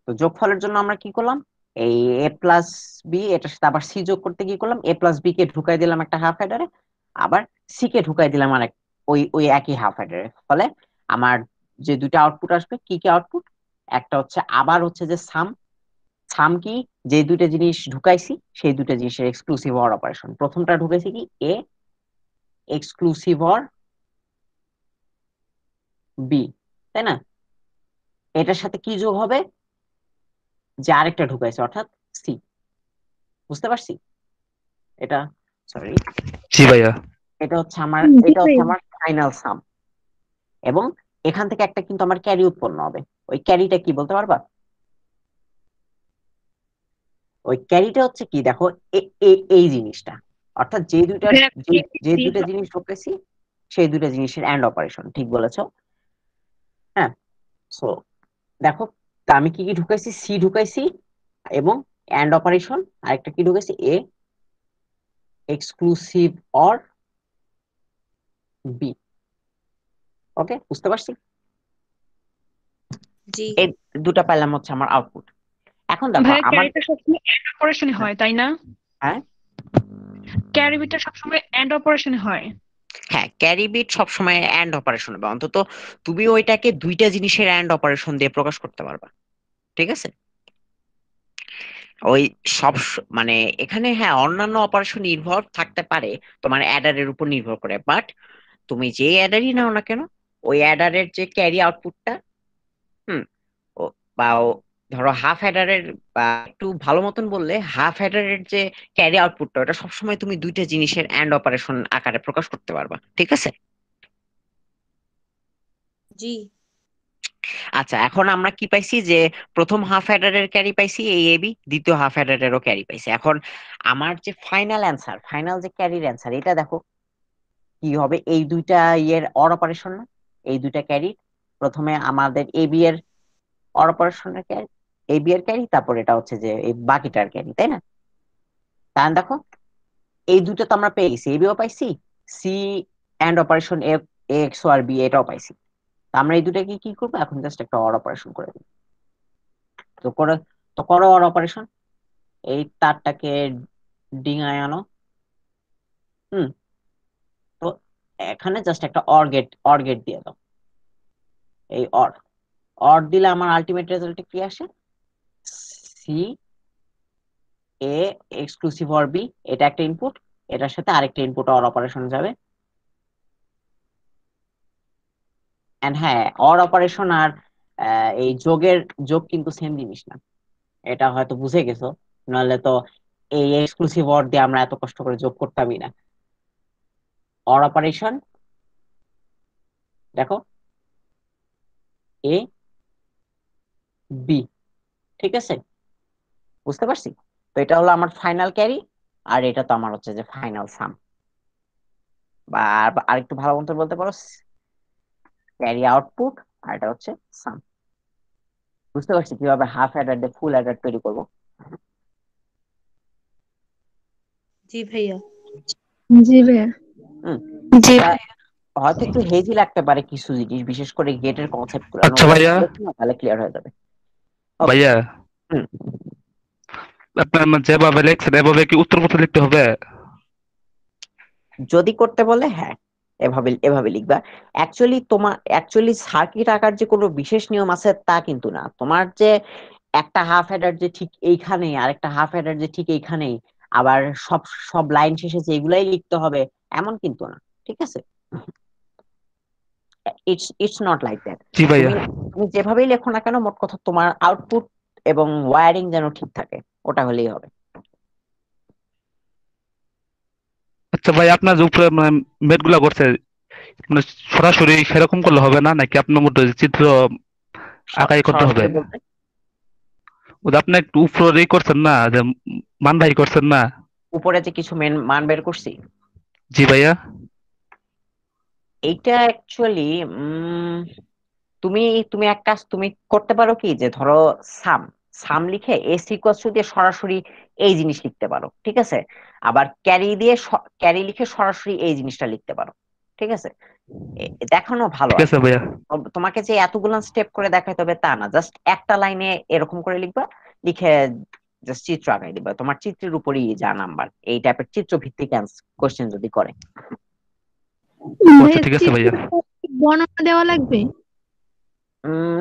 তো যোগফলের জন্য আমরা কি করলাম, এই এ প্লাস বি, এটার সাথে আবার সি যোগ করতে কি করলাম, এ প্লাস বি কে ঢুকাই দিলাম একটা হাফ হেডারে, আবার সি কে ঢুকাই দিলাম আরেক ওই ওই একই হাফ হেডারে। ফলে আমার যে দুইটা আউটপুট আসবে, কি কি আউটপুট, একটা হচ্ছে আবার হচ্ছে যে সাম। সাম কি, যে দুইটা জিনিস ঢুকাইছি সেই দুইটা জিনিসের এক্সক্লুসিভ অর অপারেশন। প্রথমটা ঢুকাইছি কি এ এক্সক্লুসিভ অর বি, তাই না? এটার সাথে কি যোগ হবে, যে আরেকটা ঢুকাইছে অর্থাৎ সি। বুঝতে পারছি এটা? সরি, জি ভাইয়া। জি এটা হচ্ছে ভাইয়া। আমার ফাইনাল সাম। এবং এখান থেকে একটা কিন্তু আমার ক্যারি উৎপন্ন হবে। ওই ক্যারিটা কি বলতে পারবা? ওই ক্যারিটা হচ্ছে কি দেখো, এই জিনিসটা, অর্থাৎ ভাইয়া যে দুইটা জিনিস ঢুকেছি সেই দুইটা জিনিসের এন্ড অপারেশন, ঠিক বলেছো। হ্যাঁ, সো দেখো, তা আমি কি কি ঢুকাইছি, সি ঢুকাইছি এবং এন্ড অপারেশন, আরেকটা কি ঢুকাইছি, এ এক্সক্লুসিভ অর বি। ওকে, বুঝতে পারছি? জি। এই দুটা পাইলাম হচ্ছে আমার আউটপুট। এখন দেখো ভাইয়া আমার, ক্যারিটা সবসময় এন্ড অপারেশনে হয়, তাই না? হ্যাঁ ক্যারি বিটটা সবসময় এন্ড অপারেশনে হয়। হ্যাঁ, ক্যারি বিট সবসময় অ্যান্ড অপারেশন হবে, অন্তত তুমি ওইটাকে দুইটা জিনিসের অ্যান্ড অপারেশন দিয়ে প্রকাশ করতে পারবা, ঠিক আছে। ওই মানে এখানে হ্যাঁ অন্যান্য অপারেশন নির্ভর থাকতে পারে তোমার অ্যাডারের উপর নির্ভর করে, বাট তুমি যে অ্যাডারই নাও না কেন, ওই অ্যাডারের যে ক্যারি আউটপুটটা, হুম, ও ধরো হাফ অ্যাডারের, বা একটু ভালো মতন বললে হাফ অ্যাডারের যে ক্যারি আউটপুটটা, ওটা সবসময় তুমি দুইটা জিনিসের অ্যান্ড অপারেশন আকারে প্রকাশ করতে পারবা, ঠিক আছে। জি। আচ্ছা, এখন আমরা কি পাইছি যে প্রথম হাফ অ্যাডারের ক্যারি পাইছি এই এবি, দ্বিতীয় হাফ অ্যাডারেরও ক্যারি পাইছি। এখন আমার যে ফাইনাল অ্যান্সার, ফাইনাল যে ক্যারির অ্যান্সার, এটা দেখো কি হবে, এই দুইটা ইয়ের অর অপারেশন না, এই দুইটা ক্যারি, প্রথমে আমাদের এবি এর অর অপারেশনের ক্যারি, এবি এর ক্যারি, তারপর এটা হচ্ছে যে এই বাকিটার ক্যারি, তাই না? তাহলে দেখো এই দুটো তো আমরা পেয়ে গেছি, এবিও পাইছি, সি এন্ড অপারেশন এক্স আর বি এটাও পাইছি। তো আমরা এই দুটাকে কি করবো, এখন জাস্ট একটা অর অপারেশন করে দিই। তো করে, তো করো অর অপারেশন, এই তারটাকে ডিঙায় আনো। হুম। তো এখানে জাস্ট একটা অর গেট দিয়ে দাও। এই অর অর দিলে আমার আলটিমেট রেজাল্টে কি আসে? C A exclusive or B, এটা একটা ইনপুট, এটার সাথে আরেকটা ইনপুট অর অপারেশন যাবে। এন্ড হ্যাঁ, অর অপারেশন আর এই যোগ কিন্তু সেম জিনিস না, এটা হয়তো বুঝে গেছো, নাহলে তো এই এক্সক্লুসিভ অর দিয়ে আমরা এত কষ্ট করে যোগ করতামই না। অর অপারেশন দেখো এ বি, ঠিক আছে, বুঝতে পারছি। তো এটা হলো আমার ফাইনাল ক্যারি, আর এটা তো আমার হচ্ছে যে ফাইনাল সাম, বা আরেকটু ভালো মতো বলতে পারো ক্যারি আউটপুট, আর এটা হচ্ছে সাম। বুঝতে পারছি কিভাবে হাফ অ্যাডার দিয়ে ফুল অ্যাডার তৈরি করবো। জি ভাইয়া। জি ভাইয়া। হুম। জি এটা ভাইয়া। হয়তো একটু হেজি লাগতে পারে কিছু জিনিস, বিশেষ করে গেটের কনসেপ্ট গুলো আচ্ছা ওগুলো ভাইয়া, দেখো না, তাহলে ক্লিয়ার হয়ে যাবে। ওকে। ভাইয়া হুম। আপনার যেভাবে লিখছেন এভাবে কি উত্তরপত্র লিখতে হবে? যদি করতে বলে হ্যাঁ, এভাবে এভাবে লিখবা। অ্যাকচুয়ালি সার্কিট আঁকার যে কোনো বিশেষ নিয়ম আছে তা কিন্তু না। তোমার যে একটা হাফ হেডার যে ঠিক এইখানেই, আর একটা হাফ হেডার যে ঠিক এইখানেই, আবার সব সব লাইন শেষে যে এগুলাই লিখতে হবে এমন কিন্তু না, ঠিক আছে। It's not like that. জি ভাইয়া। তুমি তুমি যেভাবেই লেখো না কেন, মোট কথা তোমার আউটপুট এবং ওয়্যারিং যেন ঠিক থাকে, ওটা হলেই হবে। আচ্ছা ভাই, আপনার যে উপরে মেট গুলা করছে, মানে সরাসরি সেরকম করলে হবে না, নাকি আপনার মধ্যে চিত্র আঁকাই করতে হবে? সরাসরি বলতে ও যে আপনি একটু উপরে করছেন না, যে মান ভাই করছেন না? উপরে যে কিছু মান বের করছি, জি ভাইয়া। এইটা অ্যাকচুয়ালি তুমি তুমি এক কাজ তুমি করতে পারো কি, যে ধরো সাম সাম লিখে এ সিকোয়েন্স দিয়ে সরাসরি এই জিনিস লিখতে পারো, ঠিক আছে। আবার ক্যারি লিখে সরাসরি এই জিনিসটা লিখতে পারো, ঠিক আছে। দেখানো ভালো ঠিক আর আছে কি। ভাইয়া। তোমাকে যে এতগুলো স্টেপ করে দেখাইতে হবে তা না, জাস্ট একটা লাইনে এরকম করে লিখবা, লিখে জাস্ট চিত্র আঁকাই দিবা, তোমার চিত্রের উপরই যা নাম্বার, এই টাইপের চিত্র ভিত্তিক কোশ্চেন যদি করে। আচ্ছা ভাইয়া ঠিক আছে চিত্র ভাইয়া। বর্ণনা দেওয়া লাগবে?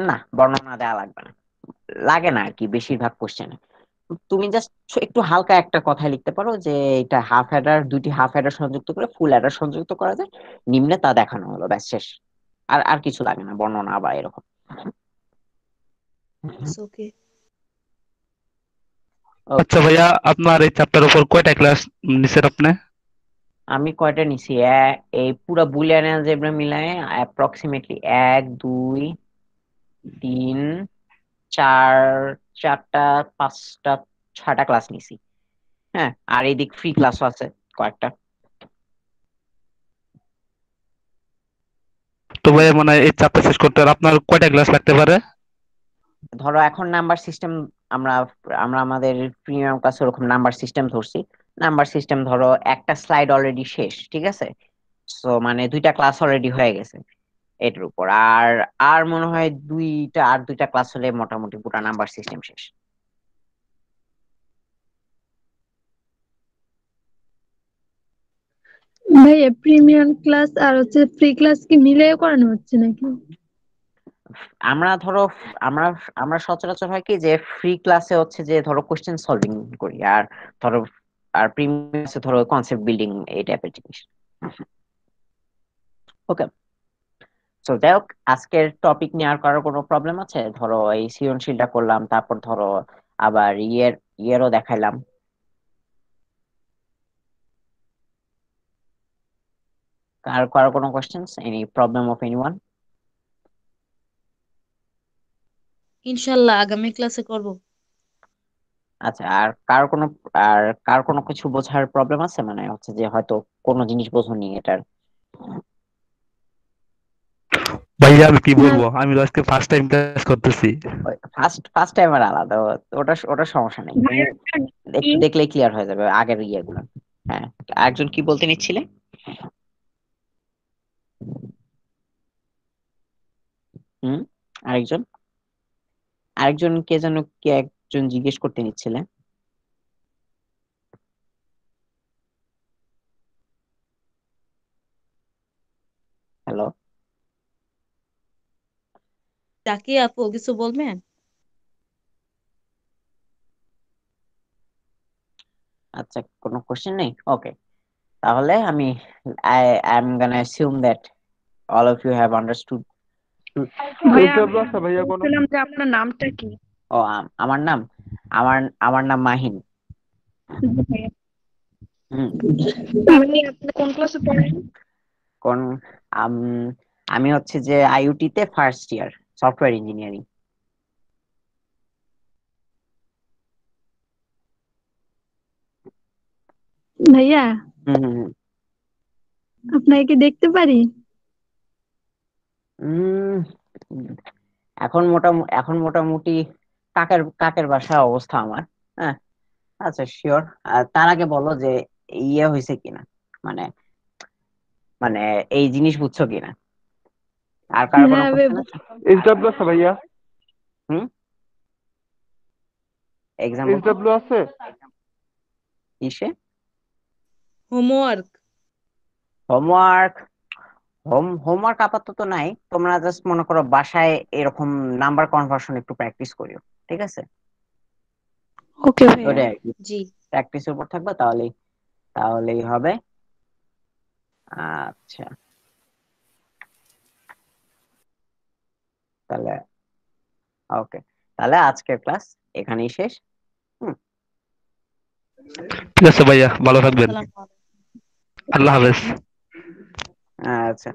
না, বর্ণনা দেওয়া লাগবে না, লাগে না আর কি বেশিরভাগ কোশ্চেনে। তুমি জাস্ট একটু হালকা একটা কথা লিখতে পারো যে এটা দুইটি হাফ হেডার সংযুক্ত করে ফুল হেডার সংযুক্ত করা যায়, নিম্নে তা দেখানো হলো, ব্যাস শেষ। আর আর কিছু লাগে না, বর্ণনা বা এরকম। ওকে। ওকে। আচ্ছা ভাইয়া, আপনার এই চ্যাপ্টার উপর কয়টা ক্লাস নিছেন আপনি? আমি কয়টা নিছি, এই পুরো বুলিয়ান অ্যালজেব্রা মিলায় অ্যাপ্রক্সিমেটলি 1 2 3 4, 4টা 5টা 6টা ক্লাস নিছি। হ্যাঁ, আর এদিক ফ্রি ক্লাসও আছে কয়েকটা। তো ভাইয়া মানে এই চ্যাপ্টার শেষ করতে আর আপনার কয়টা ক্লাস লাগতে পারে? ধরো এখন নাম্বার সিস্টেম, আমরা আমরা আমাদের প্রিমিয়াম ক্লাসে ওরকম নাম্বার সিস্টেম ধরছি। নাম্বার সিস্টেম ধরো একটা স্লাইড অলরেডি শেষ, ঠিক আছে। সো মানে 2টা ক্লাস অলরেডি হয়ে গেছে এটার উপর। আর আর মনে হয় দুইটা ক্লাস হলে মোটামুটি পুরো নাম্বার সিস্টেম শেষ। ভাইয়া প্রিমিয়াম ক্লাস আর হচ্ছে ফ্রি ক্লাস কি মিলিয়ে করানো হচ্ছে নাকি? আমরা ধরো আমরা আমরা সচরাচর হয় কি যে ফ্রি ক্লাসে হচ্ছে যে ধরো কোশ্চেন সলভিং করি, আর ধরো আর প্রিমিয়ামে ধরো কনসেপ্ট বিল্ডিং এই টাইপের জিনিস। ওকে। তো যাই হোক, আজকের টপিক নিয়ে আর কারো কোনো প্রবলেম আছে? ধরো এই সৃজনশীলটা করলাম, তারপর ধরো আবার ইয়েরও দেখাইলাম। আর কারো কোনো questions, any problem of anyone? ইনশাল্লাহ আগামী ক্লাসে করব। আচ্ছা, আর কার কোনো কিছু বোঝার প্রবলেম আছে, মানে হচ্ছে যে হয়তো কোনো জিনিস বোঝোনি এটার? ভাইয়া আমি কি না বলবো, আমি তো আজকে ফার্স্ট টাইম ক্লাস করতেছি। ফার্স্ট টাইমের আলাদা, ওটা ওটা সমস্যা নেই, তুমি একটু দেখলেই ক্লিয়ার হয়ে যাবে আগের ইয়েগুলো। হ্যাঁ, একজন কি বলতে নিচ্ছিলে? হুম। আরেকজন আরেকজন কে যেন, কে কোশ্চেন জিজ্ঞেস করতে নিচ্ছিলে? হ্যালো, জাকি আপু কিছু বলবেন? আচ্ছা, কোনো কোশ্চেন নেই? ওকে, তাহলে আমি I am gonna assume that all of you have understood. ভাইয়া আমি ইন্টারভিউ আছে ভাইয়া কোনো? বলছিলাম যে আপনার নামটা কি? ও, আমার নাম, আমার আমার নাম মাহিন। জি ভাইয়া। হুম। আপনি কোন ক্লাসে পড়েন? কোন আমি হচ্ছে যে আইইউটি তে ফার্স্ট ইয়ার সফটওয়্যার ইঞ্জিনিয়ারিং। ভাইয়া, হুম হুম হুম। আপনাকে কি দেখতে পারি? উম, এখন মোটামুটি কাকের কাকের বাসায় অবস্থা আমার। হ্যাঁ, আচ্ছা শিওর। তার আগে বলো যে ইয়ে হয়েছে কিনা, মানে মানে এই জিনিস বুঝছো কিনা? আর কার কোনো হ্যাঁ কোশ্চেন আছে? এইচডব্লিউ আছে ভাইয়া? হুম, এক্সাম্পল কি? এইচডব্লিউ আছে? কিসে? হোমওয়ার্ক। হোমওয়ার্ক? হোমওয়ার্ক আপাতত নাই, তোমরা জাস্ট মনে করো বাসায় এরকম নাম্বার কনভার্সন একটু প্র্যাকটিস করিও, ঠিক আছে? ওকে ভাইয়া। ওটাই আর কি, জি। প্র্যাকটিসের উপর থাকবে, তাহলেই হবে। আচ্ছা, তাহলে ওকে, তাহলে আজকের ক্লাস এখানেই শেষ। হুম, ঠিক আছে ভাইয়া, ভালো থাকবেন। আসসালামু আলাইকুম। আল্লাহ হাফেজ। আচ্ছা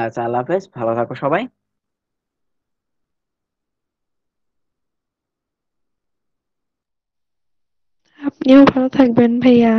আচ্ছা, আল্লাহ হাফেজ, ভালো থাকো সবাই। আপনিও ভালো থাকবেন ভাইয়া।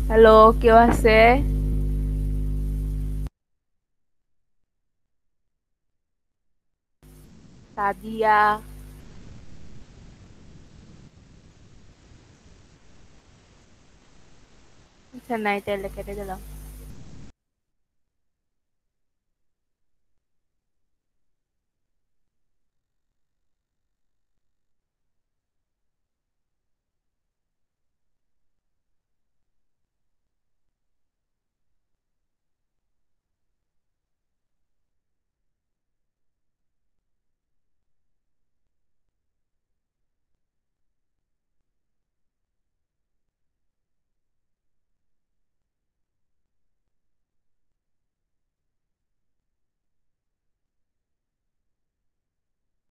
হ্যালো, কেউ আছে? সাদিয়া? আচ্ছা নাই, তাহলে কেটে দিলাম।